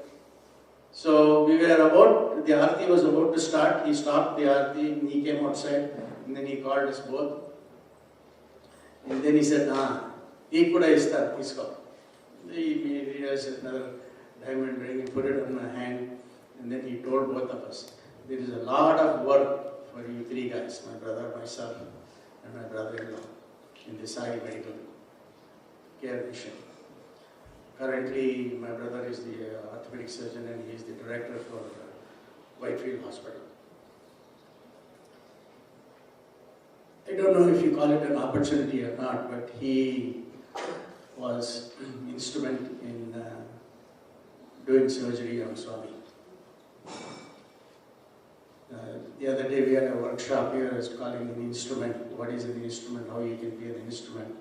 So we were the arati was about to start. He stopped the arati, and he came outside, and then he called us both. And then he said, he could have started, he's got. He realized another diamond ring, he put it on my hand, and then he told both of us, there is a lot of work for you three guys, my brother, myself, and my brother-in-law, in the Sai Medical Care Mission. Currently, my brother is the orthopedic surgeon and he is the director for Whitefield Hospital. I don't know if you call it an opportunity or not, but he was instrument in doing surgery on Swami. The other day we had a workshop here as calling an instrument. What is an instrument? How you can be an instrument?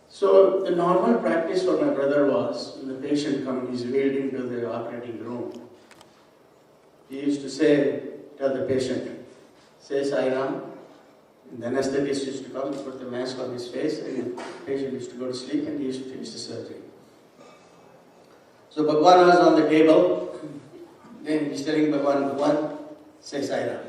So the normal practice for my brother was, when the patient comes, he's wheeled into the operating room. He used to tell the patient, say Sai Ram. And the anesthetist used to come, put the mask on his face, and the patient used to go to sleep and he used to finish the surgery. So Bhagwan was on the table, then he's telling Bhagwan, say Sai Ram.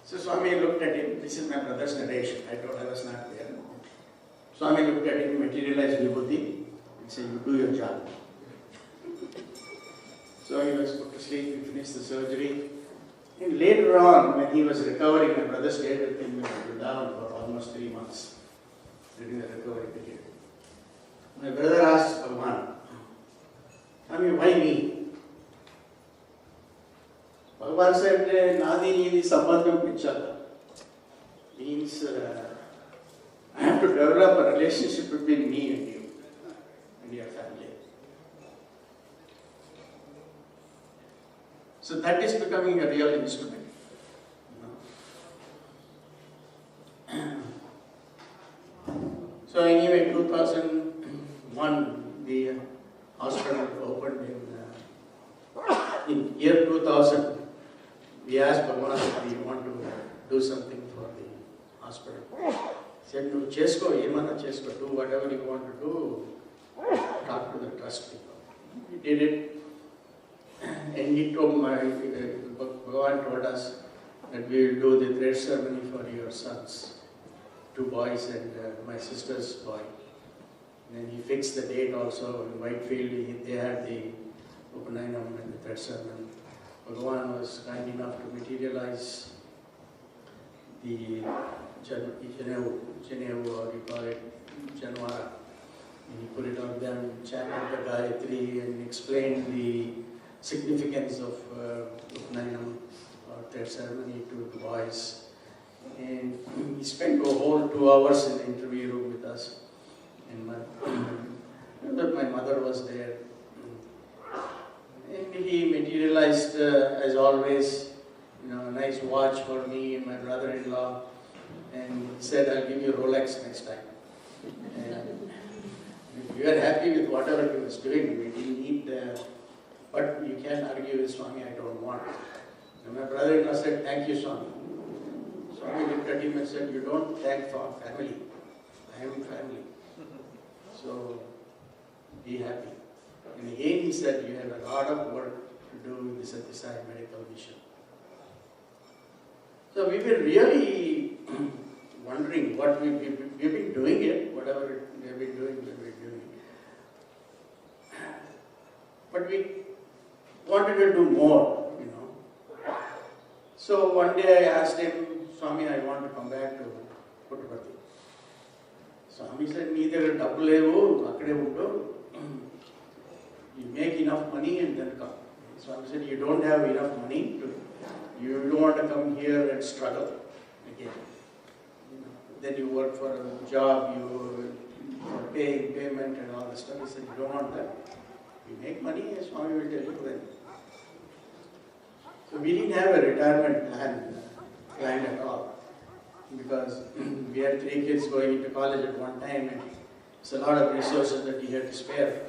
So Swami looked at him. This is my brother's narration. I was not there. Swami looked at him, materialized vibhuti, and said, you do your job. So he was put to sleep, we finished the surgery. And later on, when he was recovering, my brother stayed with him in Vrindavan for almost 3 months during the recovery period. My brother asked Bhagwan, Swami, why me? Bhagwan said, Nadi Nidi Sambandham Pichata. Means I have to develop a relationship between me and you and your family. So that is becoming a real instrument. So anyway, 2001, the hospital opened in year 2000. We asked Bhagwan if we want to do something for the hospital. Said, no, Chesko, Yemana Chesko, do whatever you want to do, talk to the trust people. He did it, and he told Bhagavan told us that we will do the thread ceremony for your sons, 2 boys and my sister's boy. And then he fixed the date also in Whitefield. They had the Upanayam and the thread ceremony. Bhagavan was kind enough to materialize the Janevu, or you call it Janwara. And he put it on them, chanted the Gayatri, and explained the significance of Upanayam or thread ceremony to the boys. And he spent a whole 2 hours in the interview room with us. And my mother was there. And he materialized, as always, a nice watch for me and my brother-in-law. And he said, I'll give you a Rolex next time. And we were happy with whatever he was doing. We didn't need but you can't argue with Swami, I don't want. And my brother-in-law said, thank you, Swami. Swami looked at him and said, you don't thank for family. I am family. So, be happy. And again he said, you have a lot of work to do with the Satyasai medical mission. So we were really wondering what we've been doing it, whatever we have been doing, we've been doing it. But we wanted to do more, So one day I asked him, Swami, I want to come back to Puttaparthi. Swami said, neither double levu, akade undu. You make enough money and then come. Swami said, you don't have enough money you don't want to come here and struggle again. Then you work for a job, you for payment and all this stuff. He said, you don't want that. You make money, and Swami will tell you when. So we didn't have a retirement plan at all. Because we had 3 kids going into college at one time, and it's a lot of resources that we had to spare.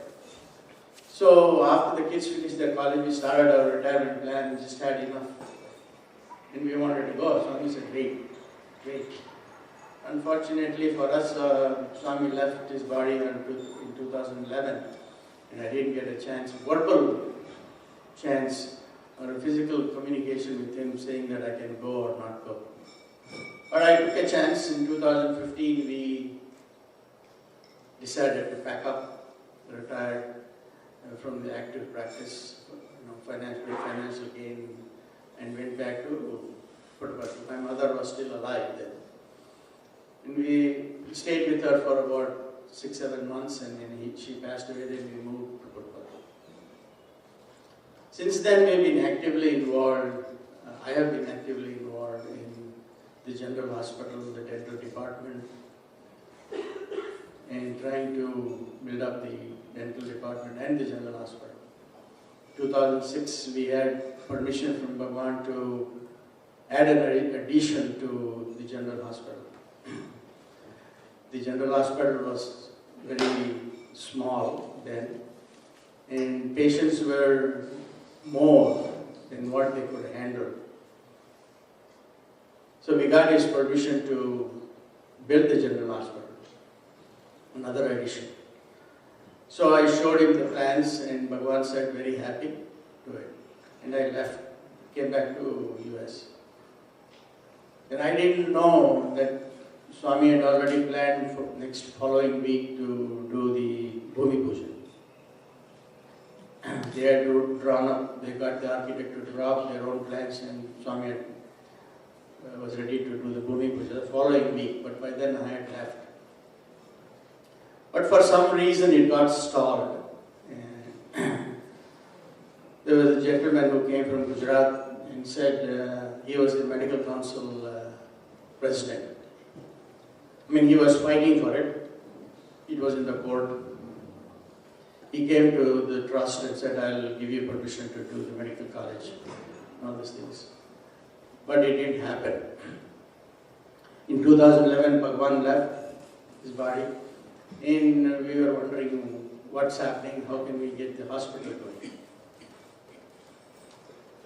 So after the kids finished their college, we started our retirement plan, we just had enough. And we wanted to go. Swami said, wait. Unfortunately for us, Swami left his body in 2011, and I didn't get a verbal chance, or a physical communication with him saying that I can go or not go. But I took a chance. In 2015, we decided to pack up, retired from the active practice, financial gain, and went back to Puttaparthi. My mother was still alive then. And we stayed with her for about 6-7 months, and then she passed away, then we moved to Puttaparthi. Since then, we've been actively involved, I have been actively involved in the general hospital, the dental department, and trying to build up the dental department and the general hospital. 2006, we had permission from Bhagavan to add an addition to the general hospital. The general hospital was very small then, and patients were more than what they could handle. So we got his permission to build the general hospital, another addition. So I showed him the plans, and Bhagavan said, very happy to it. And I left, came back to US. And I didn't know that Swami had already planned for next following week to do the Bhumi Puja. They had drawn up, they got the architect to draw up their own plans, and Swami had, was ready to do the Bhumi Puja the following week, but by then I had left. But for some reason it got stalled. There was a gentleman who came from Gujarat and said he was the medical council president. I mean, he was fighting for it. It was in the court. He came to the trust and said, I'll give you permission to do the medical college and all these things. But it didn't happen. In 2011, Bhagavan left his body, and we were wondering what's happening, how can we get the hospital going.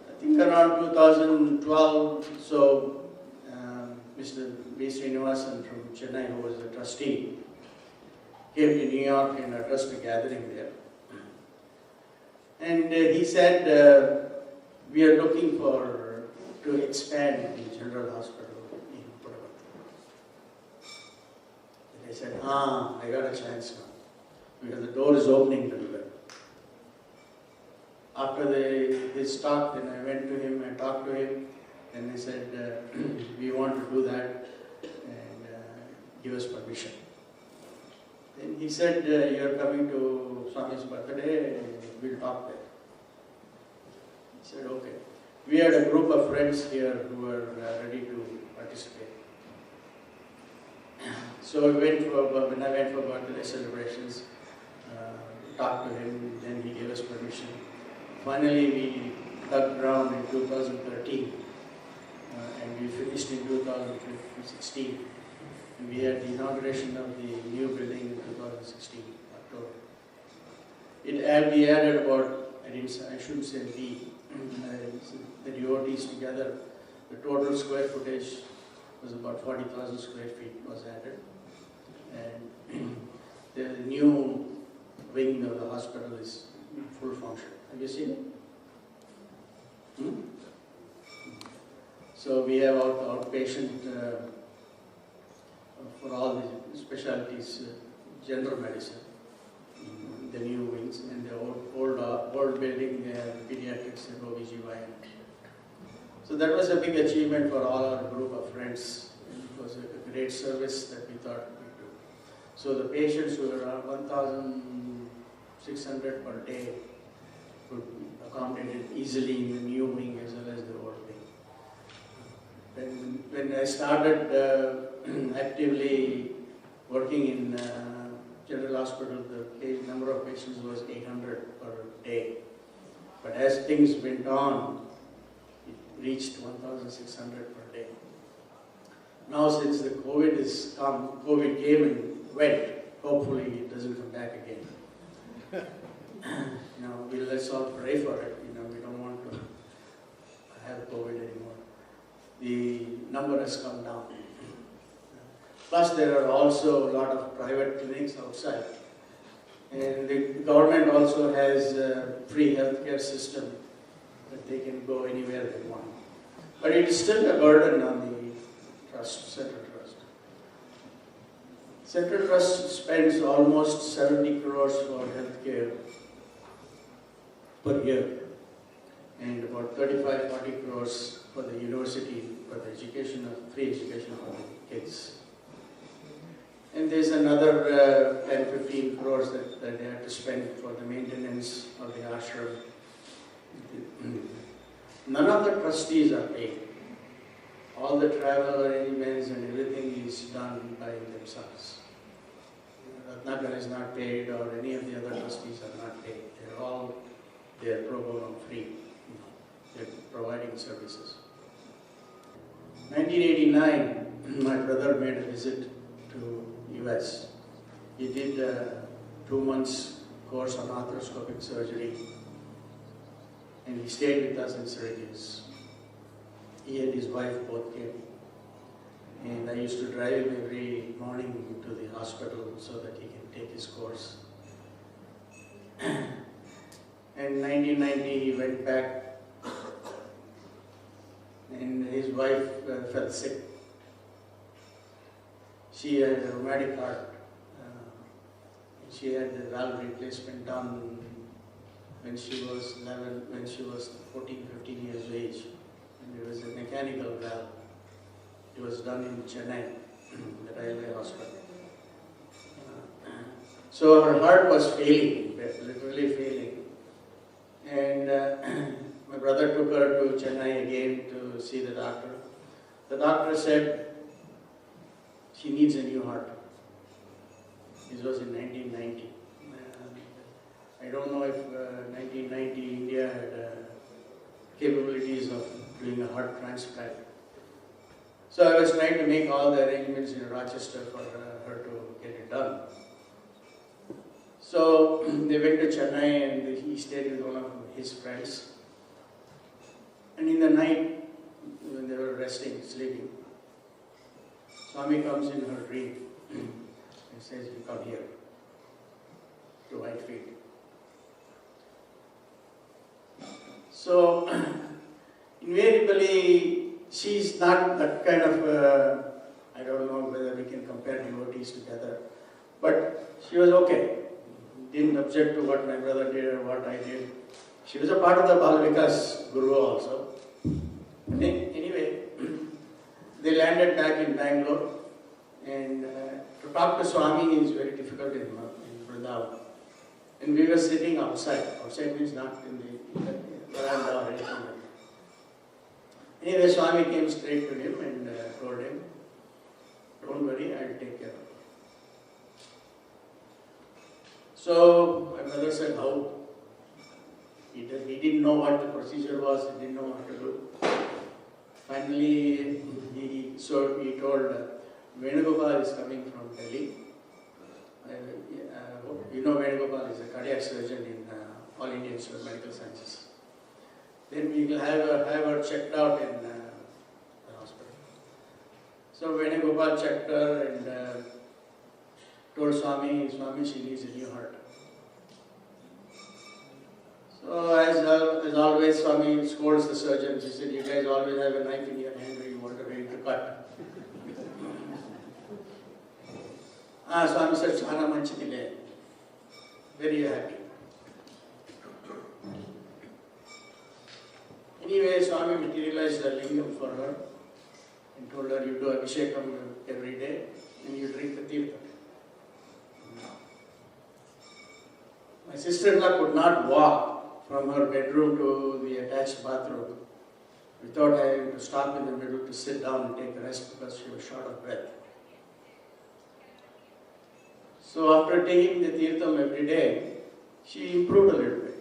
I think around 2012, so Mr. Mr. V. Srinivasan from Chennai, who was a trustee, came to New York and addressed a gathering there. And he said, we are looking to expand the General Hospital in Puttaparthi. And I said, I got a chance now, because the door is opening to do that. After this talk, then I went to him and talked to him, and I said, we want to do that, and give us permission. Then he said, you are coming to Swami's birthday, we'll talk there. He said, okay. We had a group of friends here who were ready to participate. So when I went for birthday celebrations, talked to him, then he gave us permission. Finally, we dug ground in 2013, and we finished in 2016. And we had the inauguration of the new building in 2016, October. We added about, I shouldn't say the devotees together, the total square footage was about 40,000 square feet was added. And the new wing of the hospital is in full function. Have you seen it? So we have outpatient for all the specialties, general medicine, the new wings, and the old building, they have pediatrics and OBGYN. So that was a big achievement for all our group of friends. It was a great service that we thought we'd do. So the patients were around 1,600 per day could be accommodated easily in the new wing as well as the old wing. When I started actively working in General Hospital, the number of patients was 800 per day. But as things went on, it reached 1,600 per day. Now since the COVID came and went, hopefully it doesn't come back again. Let's all pray for it. We don't want to have COVID anymore. The number has come down. Plus, there are also a lot of private clinics outside. And the government also has a free healthcare system that they can go anywhere they want. But it is still a burden on the trust, Central Trust. Central Trust spends almost 70 crores for healthcare per year, and about 35-40 crores for the university, for the free education for the kids. And there's another 10-15 crores that they have to spend for the maintenance of the ashram. None of the trustees are paid. All the travel arrangements and everything is done by themselves. Ratnagar is not paid, or any of the other trustees are not paid. They're pro bono free. They're providing services. 1989, my brother made a visit to US. He did a 2 months course on arthroscopic surgery, and he stayed with us in Syracuse. He and his wife both came, and I used to drive him every morning to the hospital so that he can take his course. And in 1990 he went back, and his wife fell sick. She had a rheumatic heart. She had the valve replacement done when she was 14, 15 years of age. And it was a mechanical valve. It was done in Chennai, the railway hospital. So her heart was failing, literally failing. And my brother took her to Chennai again to see the doctor. The doctor said, she needs a new heart. This was in 1990. I don't know if 1990 India had capabilities of doing a heart transplant. So I was trying to make all the arrangements in Rochester for her to get it done. So they went to Chennai, and he stayed with one of his friends. And in the night, when they were resting, sleeping, Swami comes in her dream and says, you come here to Whitefield. So, invariably, she's not that kind of, I don't know whether we can compare devotees together, but she was okay. Didn't object to what my brother did or what I did. She was a part of the Balavikas Guru also. Anyway, they landed back in Bangalore, and to talk to Swami is very difficult in Vrindavan. And we were sitting outside. Outside means not in the veranda or anything. Anyway, Swami came straight to him and told him, don't worry, I'll take care of it. So my brother said, how? He didn't know what the procedure was, he didn't know what to do. Finally, he told, Venugopal is coming from Delhi. You know Venugopal is a cardiac surgeon in All India Institute of Medical Sciences. Then we will have her checked out in the hospital. So Venugopal checked her and told Swami, she needs a new heart. So as always, Swami scolds the surgeons. He said, you guys always have a knife in your hand when you want to cut. Swami said, Chana manchidile. Very happy. Anyway, Swami materialized the lingam for her and told her, you do abhishekam every day and you drink the tirtha. My sister-in-law could not walk from her bedroom to the attached bathroom without having to stop in the middle to sit down and take a rest because she was short of breath. So after taking the tirtham every day, she improved a little bit.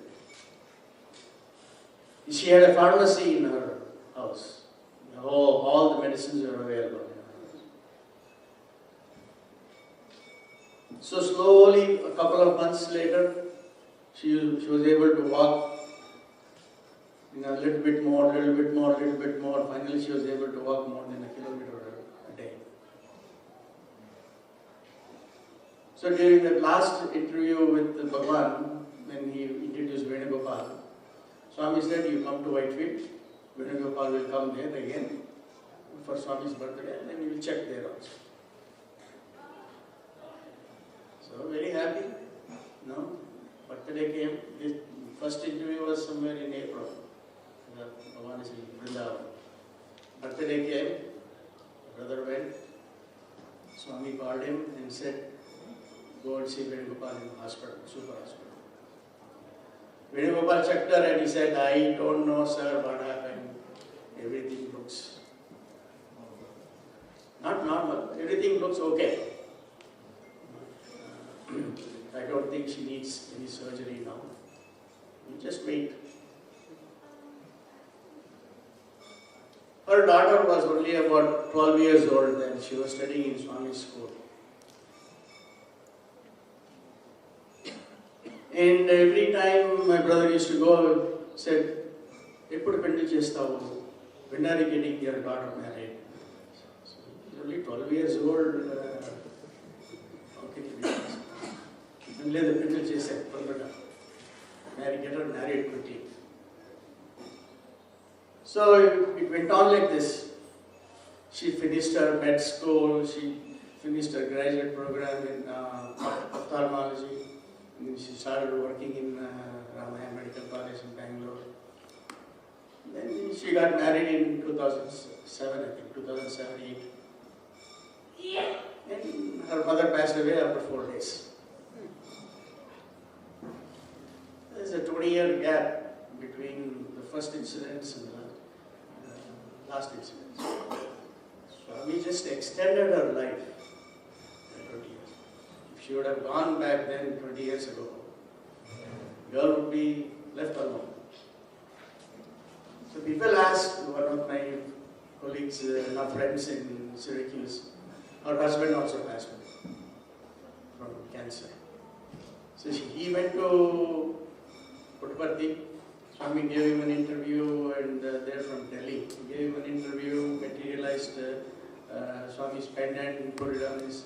She had a pharmacy in her house. All the medicines were available in her house. So slowly, a couple of months later, she was able to walk a little bit more. Finally, she was able to walk more than 1 kilometer a day. So during that last interview with Bhagwan, when he introduced Venugopal, Swami said, you come to Whitefield, Venugopal will come there again for Swami's birthday and then we will check there also. So very happy. No? Birthday came, this first interview was somewhere in April. Bhagwan is in Vrindavan. Birthday came, brother went, Swami called him and said, go and see Venugopal in the hospital, super hospital. Venugopal checked her and he said, I don't know, sir, what happened. Everything looks not normal. Everything looks okay. I don't think she needs any surgery now. You just wait. Her daughter was only about 12 years old then. She was studying in Swami's school. And every time my brother used to go, said, "Eppudu pendi chestavu? When are you getting your daughter married?" So he's only 12 years old. How can you be? Only the pendi chesed, get her married quickly. So it went on like this. She finished her med school. She finished her graduate program in ophthalmology. And she started working in Ramaya Medical College in Bangalore. Then she got married in 2007, I think, 2007-8. And her mother passed away after 4 days. There's a 20-year gap between the first incidents and the last incidents. Swami just extended her life. She would have gone back then 20 years ago. Girl would be left alone. So people asked, one of my colleagues, friends in Syracuse, her husband also passed away from cancer. So he went to Puttaparthi. Swami gave him an interview, and they're from Delhi. He gave him an interview, materialized Swami's pendant and put it on his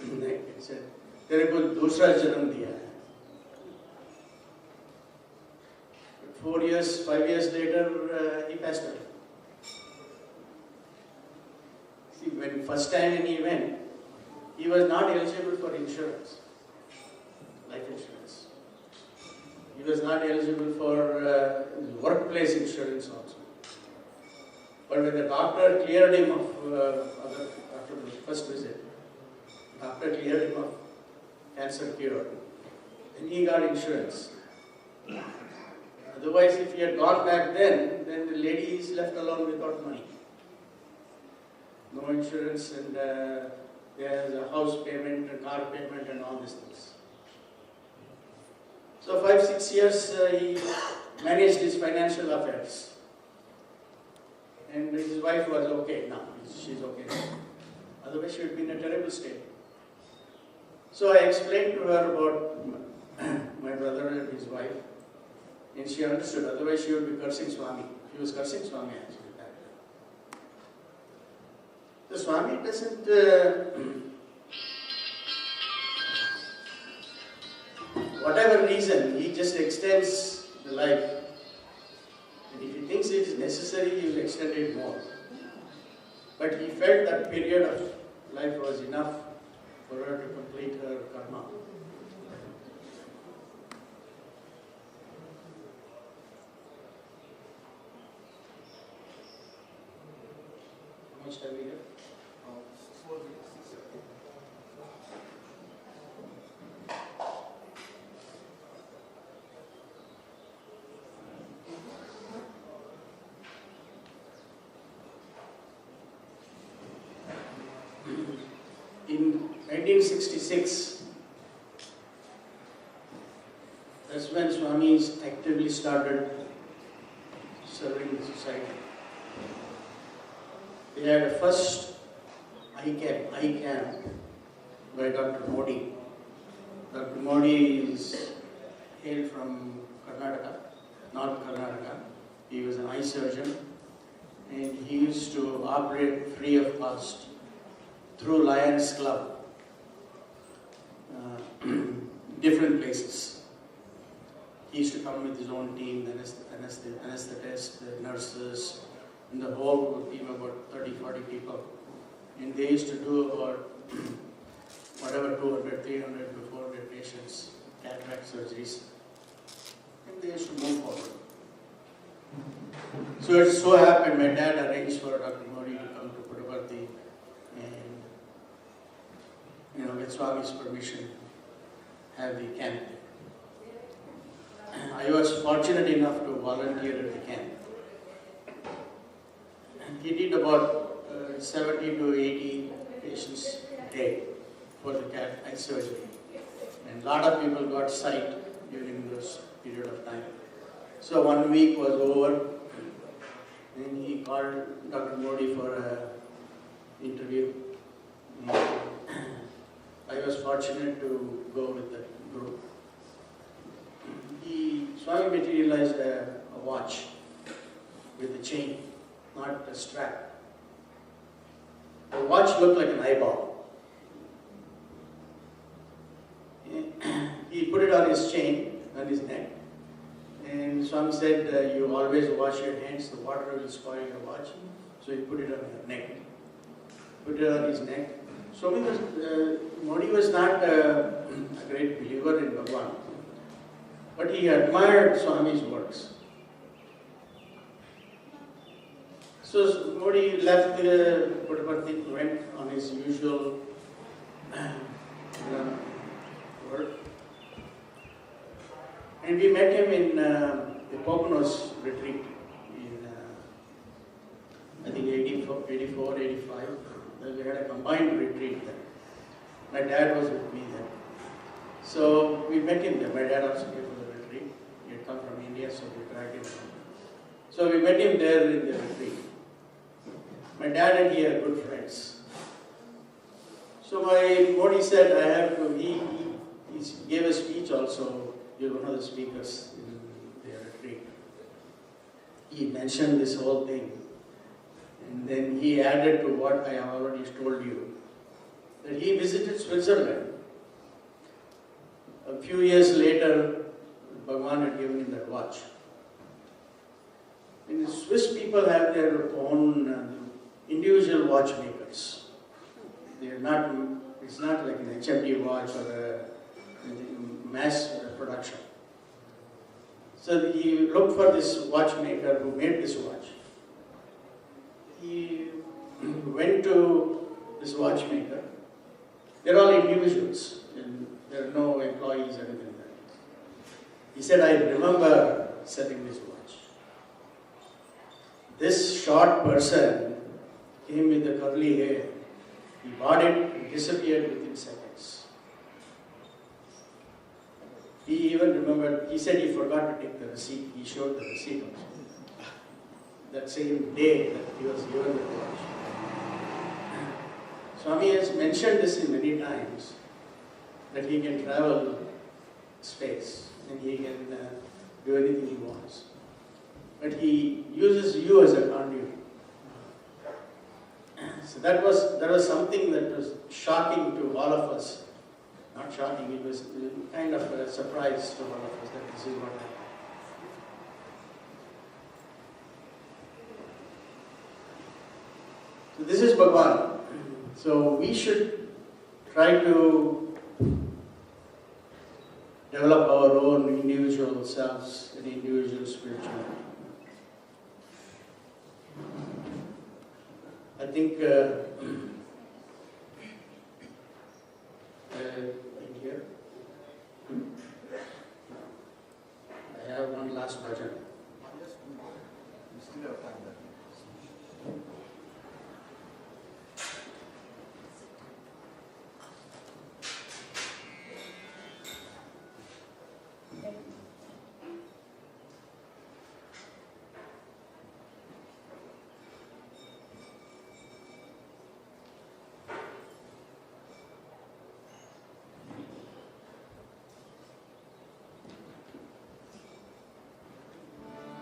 neck. He said, "Tere ko dusra janam diya hai." But 4 years, 5 years later, he passed away. See, when first time when he went, he was not eligible for insurance, life insurance. He was not eligible for workplace insurance also. But when the doctor cleared him after the first visit, doctor cleared him of cancer cure, then he got insurance. Otherwise, if he had gone back then the lady is left alone without money. No insurance, and there's a house payment, a car payment, and all these things. So 5-6 years he managed his financial affairs. And his wife was okay now. She's okay now. Otherwise she would be in a terrible state. So I explained to her about my brother and his wife. And she understood. Otherwise she would be cursing Swami. She was cursing Swami actually that time. The Swami doesn't... whatever reason, he just extends the life. And if he thinks it is necessary, he will extend it more. But he felt that period of life was enough for her to complete her karma. How much time we have? 4 minutes. In 1966, that's when Swami actively started serving the society. They had a first eye camp by Dr. Modi. Dr. Modi is hailed from Karnataka, North Karnataka. He was an eye surgeon, and he used to operate free of cost through Lions Club, different places. He used to come with his own team, the anesthetists, the nurses, and the whole team, about 30-40 people. And they used to do about whatever 200, 300 to 400 patients, cataract surgeries. And they used to move forward. So it so happened my dad arranged for Dr. Modi to come to Puttaparthi and, with Swami's permission, have the camp. I was fortunate enough to volunteer at the camp. And he did about 70 to 80 patients a day for the eye surgery. And a lot of people got sight during this period of time. So 1 week was over, and he called Dr. Modi for an interview. And I was fortunate to go with the group. Swami materialized a watch with a chain, not a strap. The watch looked like an eyeball. He put it on his chain, on his neck. And Swami said, you always wash your hands, the water will spoil your watch. So he put it on his neck. Put it on his neck. Swami was, Modi was not a great believer in Bhagwan, but he admired Swami's works. So Modi left Puttaparthi, went on his usual work. And we met him in the Poconos retreat in, I think 84, 85. We had a combined retreat there. My dad was with me there. So we met him there. My dad also came for the retreat. He had come from India, so we dragged him home. So we met him there in the retreat. My dad and he are good friends. So Modi said, I have to, he gave a speech also. You're one of the speakers in the retreat. He mentioned this whole thing. And then he added to what I have already told you, that he visited Switzerland. A few years later, Bhagwan had given him that watch. And the Swiss people have their own individual watchmakers. They are not, it's not like an HMD watch or a mass production. So he looked for this watchmaker who made this watch. He went to this watchmaker. They're all individuals, and there are no employees or anything like that. He said, I remember selling this watch. This short person came with the curly hair. He bought it and disappeared within seconds. He even remembered, he said he forgot to take the receipt. He showed the receipt also. That same day that he was given the watch. Swami has mentioned this many times, that he can travel space and he can do anything he wants. But he uses you as a conduit. So that was something that was shocking to all of us. Not shocking, it was kind of a surprise to all of us that this is what happened. So this is Bhagwan. So we should try to develop our own individual selves and individual spirituality. I think in here, I have one last bhajan. We still have time there.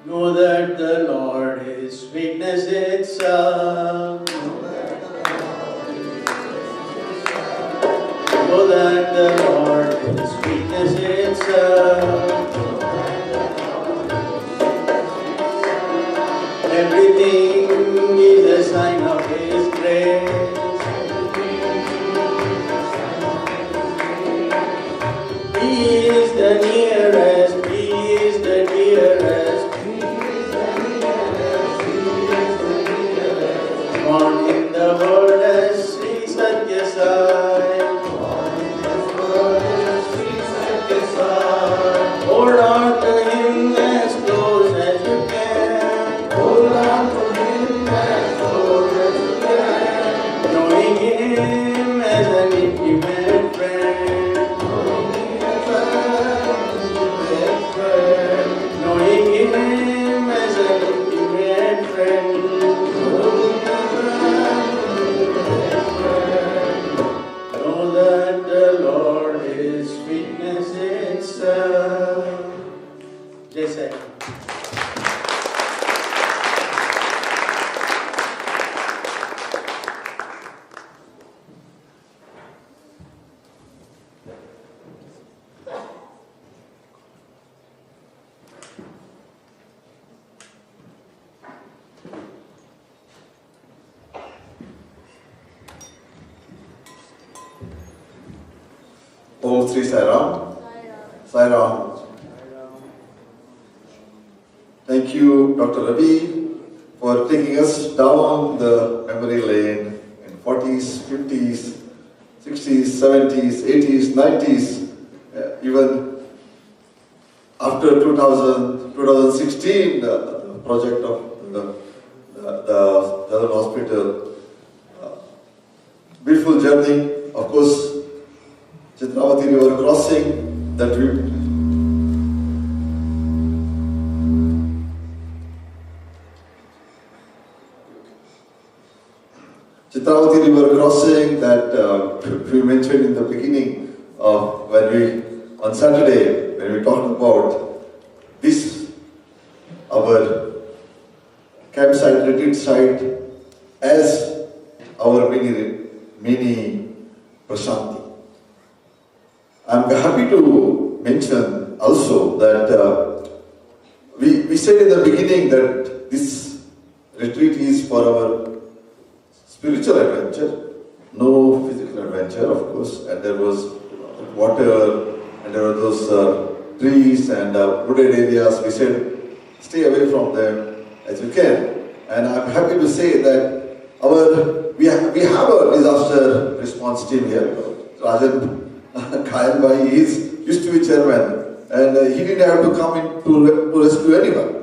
Know that the Lord is sweetness itself. Know that the Lord is sweetness itself. Everything is a sign of His grace. He is the nearest, He is the dearest. Born in the world as Sri Satya Sai. Hold on to Him as close as you can. Hold on to Him as close as you can. Knowing Him as an intimate friend. Knowing Him as an intimate friend. Know that the Lord is sweetness itself. Jai Sai. Om Sri Sai Ram. Sai Ram. Thank you, Dr. Ravi, for taking us down the memory lane in 40s, 50s, 60s, 70s, 80s, 90s, even after 2016, the project of the General Hospital. Beautiful journey, of course. Chitravati River crossing, that we Chitravati River crossing that we mentioned in the beginning on Saturday when we talked about this, our campsite, retreat site, as our mini Prashanti. I'm happy to mention also that we said in the beginning that this retreat is for our spiritual adventure, no physical adventure, of course, and there was water and there were those trees and wooded areas. We said stay away from them as you can, and I'm happy to say that we have a disaster response team here. Rajan Kayal Bhai used to be chairman, and he didn't have to come in to rescue anyone.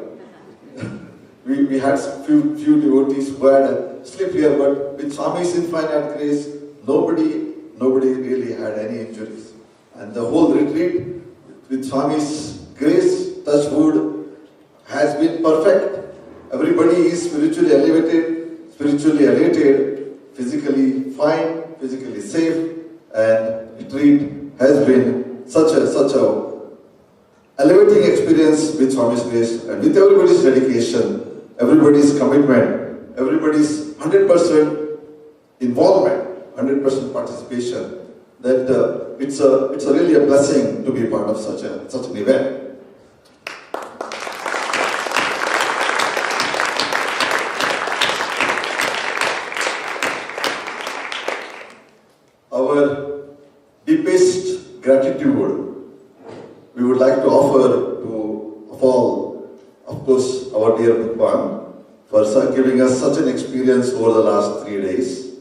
we had few devotees who had sleep here, but with Swami's infinite grace, nobody really had any injuries. And the whole retreat, with Swami's grace, touch wood, has been perfect. Everybody is spiritually elevated, spiritually elated, physically fine, physically safe, and retreat has been such a elevating experience with Swami's grace and with everybody's dedication, everybody's commitment, everybody's 100% involvement, 100% participation. That it's really a blessing to be part of such an event. Our deepest gratitude we would like to offer to all, of course, our dear Bhagwan, for giving us such an experience over the last 3 days.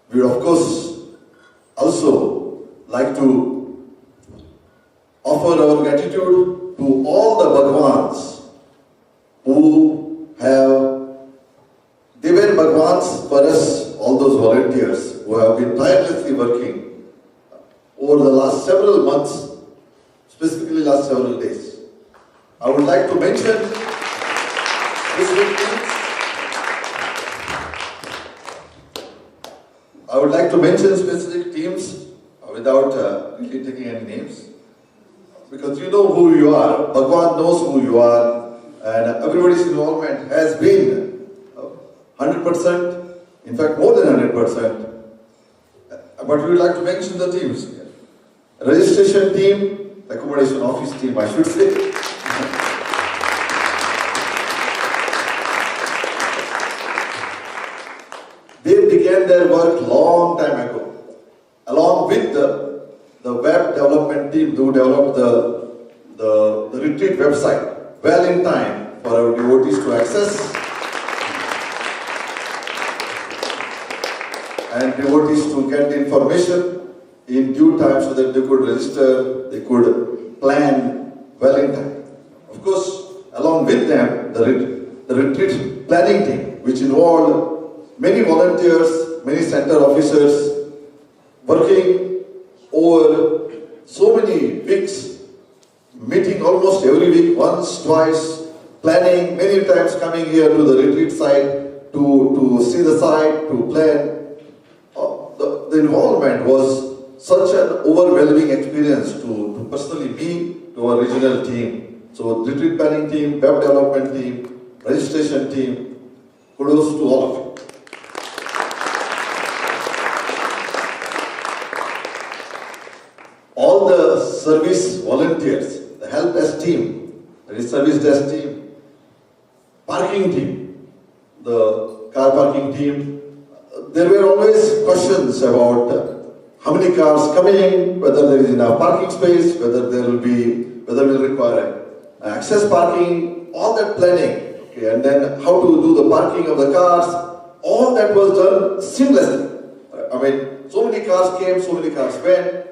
We would, of course, also like to offer our gratitude to all the Bhagwans who they were Bhagwans for us, all those volunteers who have been tirelessly working over the last several months, specifically last several days. I would like to mention specific teams. I would like to mention specific teams without really taking any names, because you know who you are, Bhagwan knows who you are, and everybody's involvement has been 100%, in fact more than 100%. But we would like to mention the teams here. Registration team, accommodation office team, I should say. They began their work long time ago, along with the web development team who developed the retreat website, well in time for our devotees to access, and devotees to get the information in due time so that they could register, they could plan well in time. Of course, along with them, the retreat planning team, which involved many volunteers, many center officers, working over so many weeks, meeting almost every week, once, twice, planning, many times coming here to the retreat site to see the site, to plan. The involvement was such an overwhelming experience to personally me, to our regional team. So retreat planning team, web development team, registration team, kudos to all of you. All the service volunteers, the help desk team, the service desk team, parking team, the car parking team, there were always questions about how many cars coming, whether there is enough parking space, whether we'll require access parking, all that planning, okay, and then how to do the parking of the cars, all that was done seamlessly. I mean, so many cars came, so many cars went.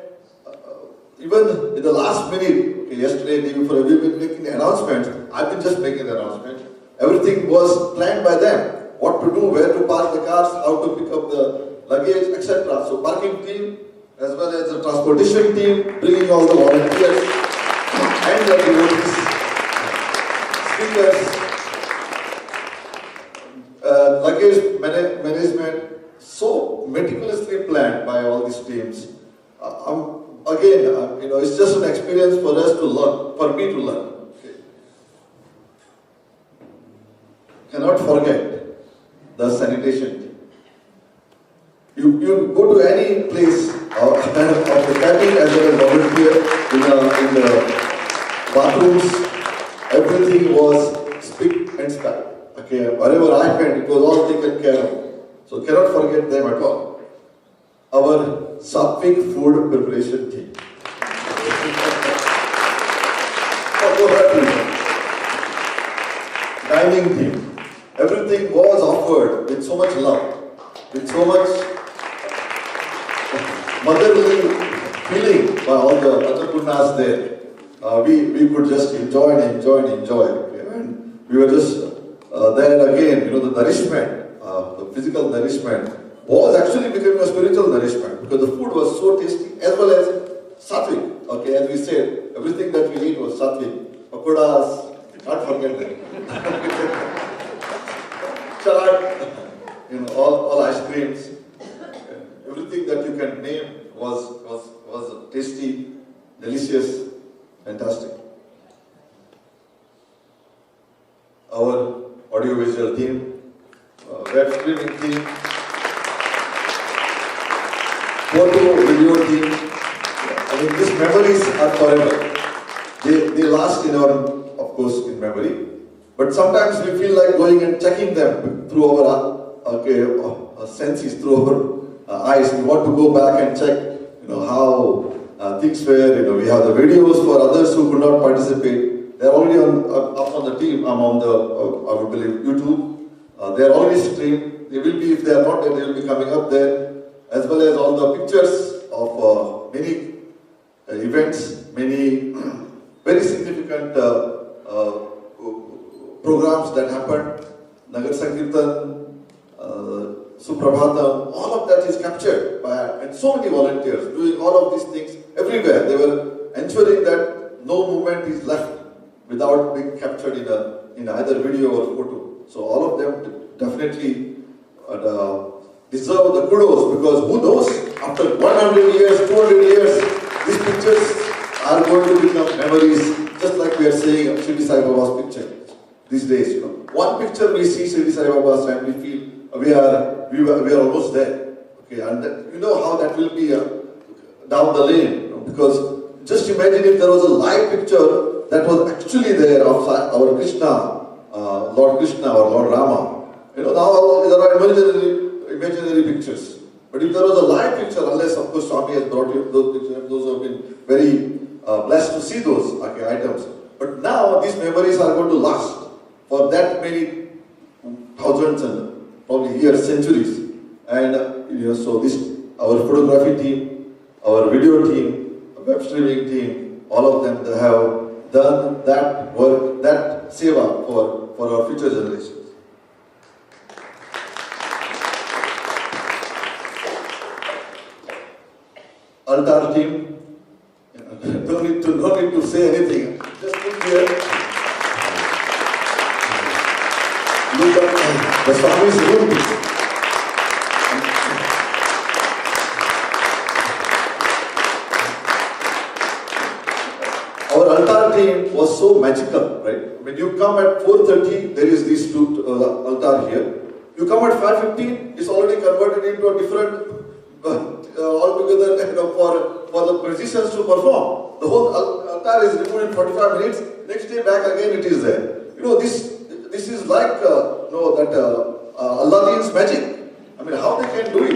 Even in the last minute, okay, yesterday, day before, we've been making the announcements. I've been just making the announcement. Everything was planned by them. What to do, where to park the cars, how to pick up the luggage, etc. So parking team, as well as the transportation team, bringing all the volunteers and the devotees, speakers, luggage management, so meticulously planned by all these teams. Again, it's just an experience for us to learn, for me to learn. Okay. Cannot forget the sanitation team. You go to any place of the cabin as well as volunteer in the bathrooms, everything was spick and span. Okay, wherever I went, it was all taken care of. So cannot forget them at all. Our Satvik food preparation team. Dining team. Everything was offered with so much love, with so much motherly feeling by all the Annapunnas there. We could just enjoy and enjoy and enjoy. Okay? And we were just there again, the nourishment, the physical nourishment was actually becoming a spiritual nourishment because the food was so tasty as well as sattvic. Okay, as we said, everything that we eat was sattvic. Pakodas, can't forget them. Chaat, all ice creams, everything that you can name was tasty, delicious, fantastic. Our audiovisual team, web streaming team, photo, video team. I mean, these memories are forever. They last in our, of course, in memory. But sometimes we feel like going and checking them through our senses, through our eyes. We want to go back and check, how things were. We have the videos for others who could not participate. They are already up on the team. I'm on the, I would believe, YouTube. They are already streamed. They will be, if they are not there, they will be coming up there, as well as all the pictures of many events, many very significant programs that happened, Nagar Sankirtan, Suprabhatam, all of that is captured and so many volunteers doing all of these things everywhere. They were ensuring that no movement is left without being captured in either video or photo. So all of them definitely deserve the kudos, because who knows, after 100 years, 200 years, these pictures are going to become memories, just like we are saying of Shirdi Sai Baba's picture these days. One picture we see Shirdi Sai Baba's and we feel we are almost there. Okay, and how that will be down the lane. Because just imagine if there was a live picture that was actually there of our Krishna, Lord Krishna or Lord Rama. Now there are imaginary pictures. But if there was a live picture, unless of course Swami has brought you those pictures, those have been very blessed to see those items. But now these memories are going to last for that many thousands and probably years, centuries. And so our photography team, our video team, web streaming team, all of them, they have done that work, that seva for our future generations. Altar team, no need to say anything. Just look here. Look at the Swami's room. Our altar team was so magical, right? When you come at 4:30, there is this altar here. You come at 5:15, it's already converted into a different altogether, for the musicians to perform. The whole altar is removed in 45 minutes. Next day back again it is there. This is like Aladdin's magic. I mean, how they can do it?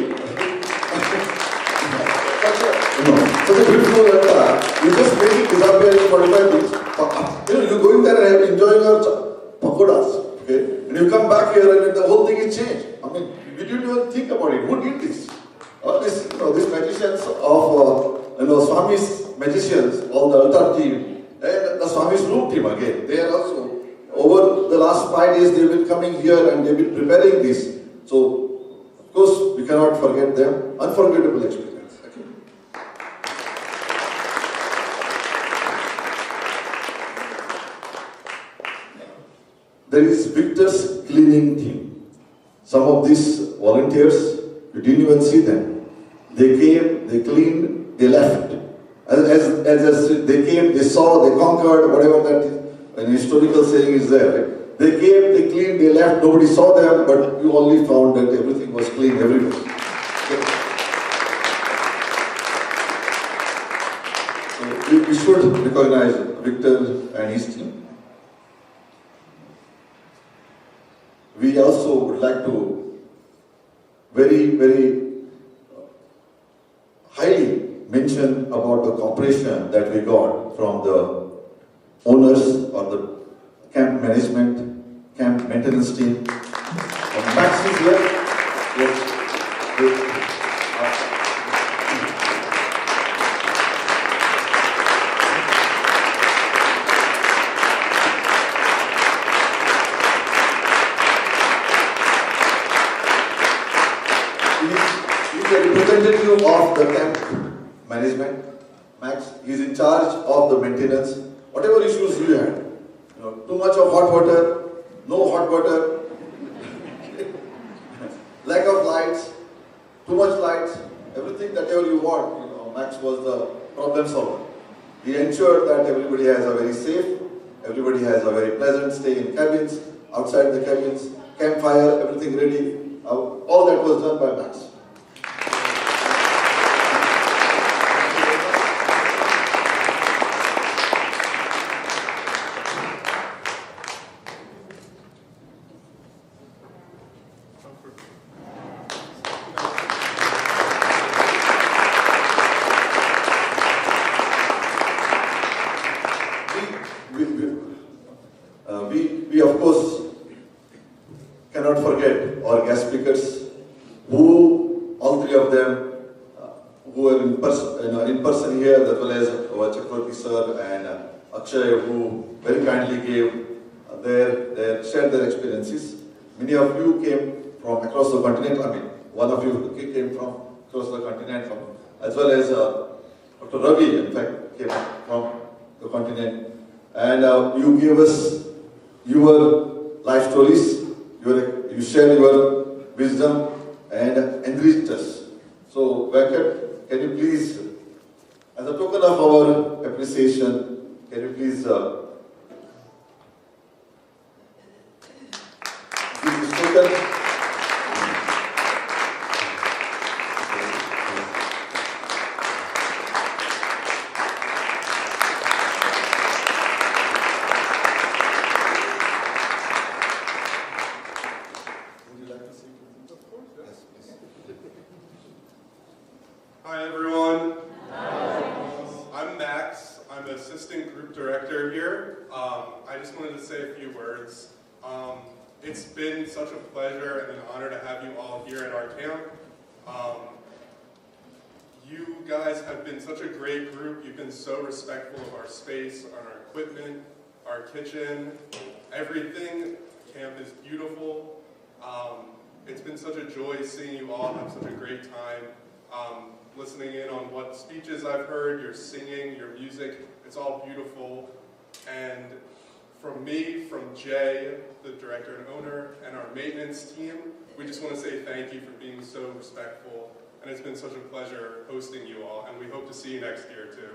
Such a beautiful altar. You just make it disappear in 45 minutes. You go in there and enjoying your pakodas. Okay, and you come back here and the whole thing is changed. I mean, we didn't even think about it. Who did this? All these magicians of Swami's magicians, all the altar team, and the Swami's room team again. They are also, over the last 5 days, they've been coming here and they've been preparing this. So, of course, we cannot forget them. Unforgettable experience. Okay. There is Victor's cleaning team. Some of these volunteers, you didn't even see them. They came, they cleaned, they left. As they came, they saw, they conquered, whatever that is. An historical saying is there. Right? They came, they cleaned, they left, nobody saw them, but you only found that everything was clean everywhere. So we should recognize Victor and his team. We also would like to very highly mention about the cooperation that we got from the owners or the camp management, camp maintenance team. Max is here. Yes. He's a representative of the camp management. Max is in charge of the maintenance. Whatever issues you had, too much of hot water, no hot water, lack of lights, too much lights, everything whatever you want, Max was the problem solver. He ensured that everybody has a very safe, everybody has a very pleasant stay in cabins, outside the cabins, campfire, everything ready. All that was done by Max. We of course cannot forget our guest speakers, who all three of them who are in person here, as well as our Chakravarti sir and Akshay, who very kindly gave shared their experiences. Many of you came from across the continent. I mean, one of you came from across the continent, as well as Dr. Ravi, in fact, came from the continent, and you gave us your life stories, you shared your wisdom and enriched us. So, Venkat, can you please, as a token of our appreciation, can you please give this token? Hi everyone. Hi. I'm Max. I'm the assistant group director here. I just wanted to say a few words. It's been such a pleasure and an honor to have you all here at our camp. You guys have been such a great group. You've been so respectful of our space, our equipment, our kitchen, everything. Camp is beautiful. It's been such a joy seeing you all have such a great time. Listening in on what speeches I've heard, your singing, your music, it's all beautiful. And from me, from Jay, the director and owner, and our maintenance team, we just want to say thank you for being so respectful. And it's been such a pleasure hosting you all, and we hope to see you next year too.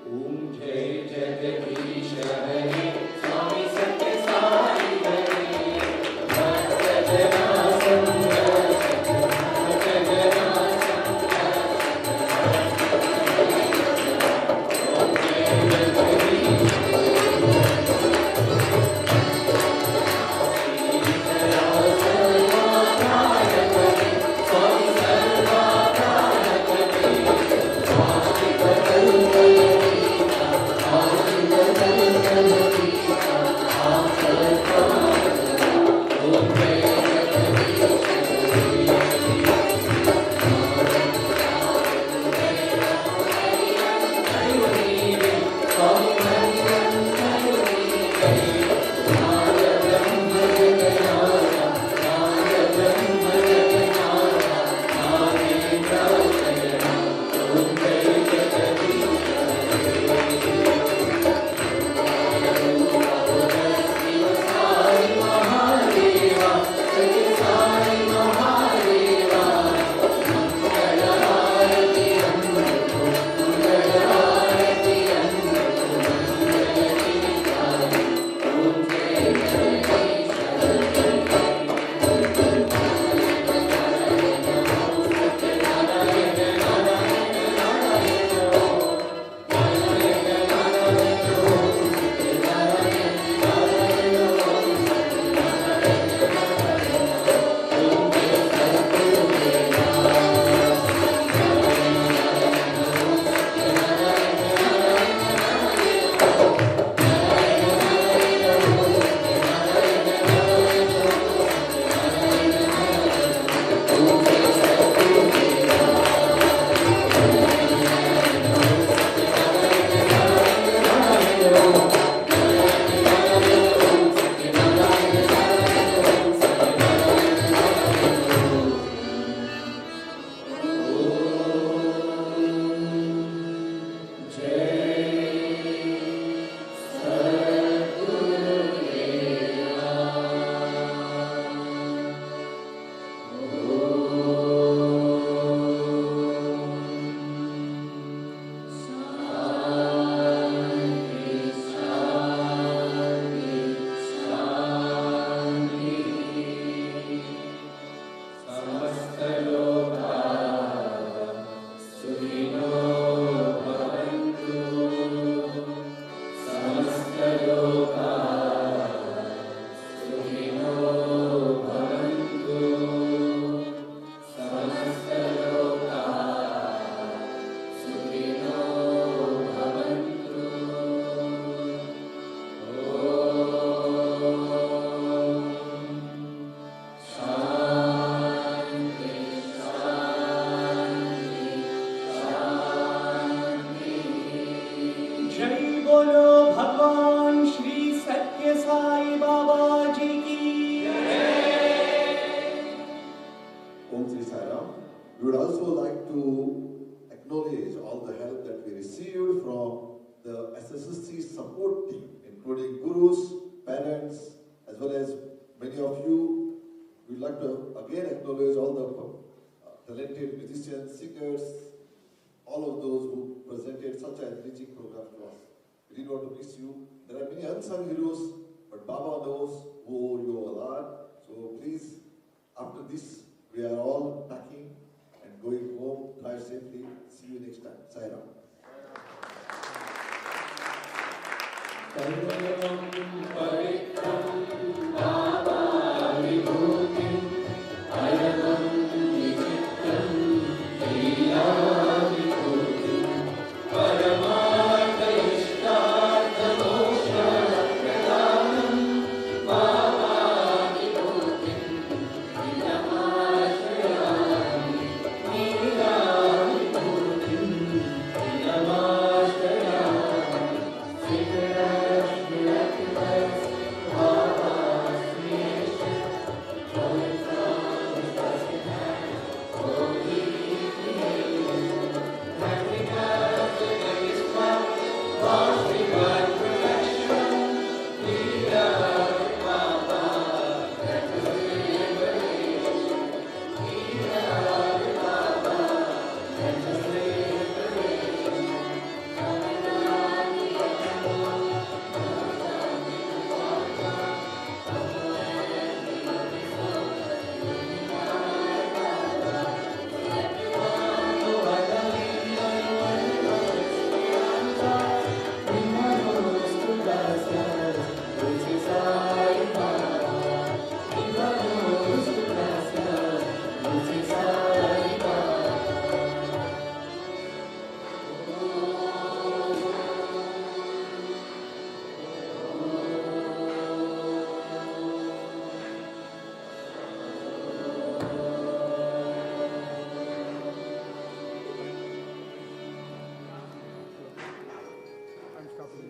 ओम जय जगदीश हरे स्वामी सत्य साई हरे भक्त जना संरक्षक भक्त जना संरक्षक ओम जय Jagdish We would also like to acknowledge all the help that we received from the SSSGC support team, including gurus, parents, as well as many of you. We'd like to again acknowledge all the talented musicians, singers, all of those who presented such an enriching program to us. We didn't want to miss you. There are many unsung heroes, but Baba knows who you all are. So please, after this, we are all packing and going home. Drive safely. See you next time. Sai Ram. Thank you. talking about.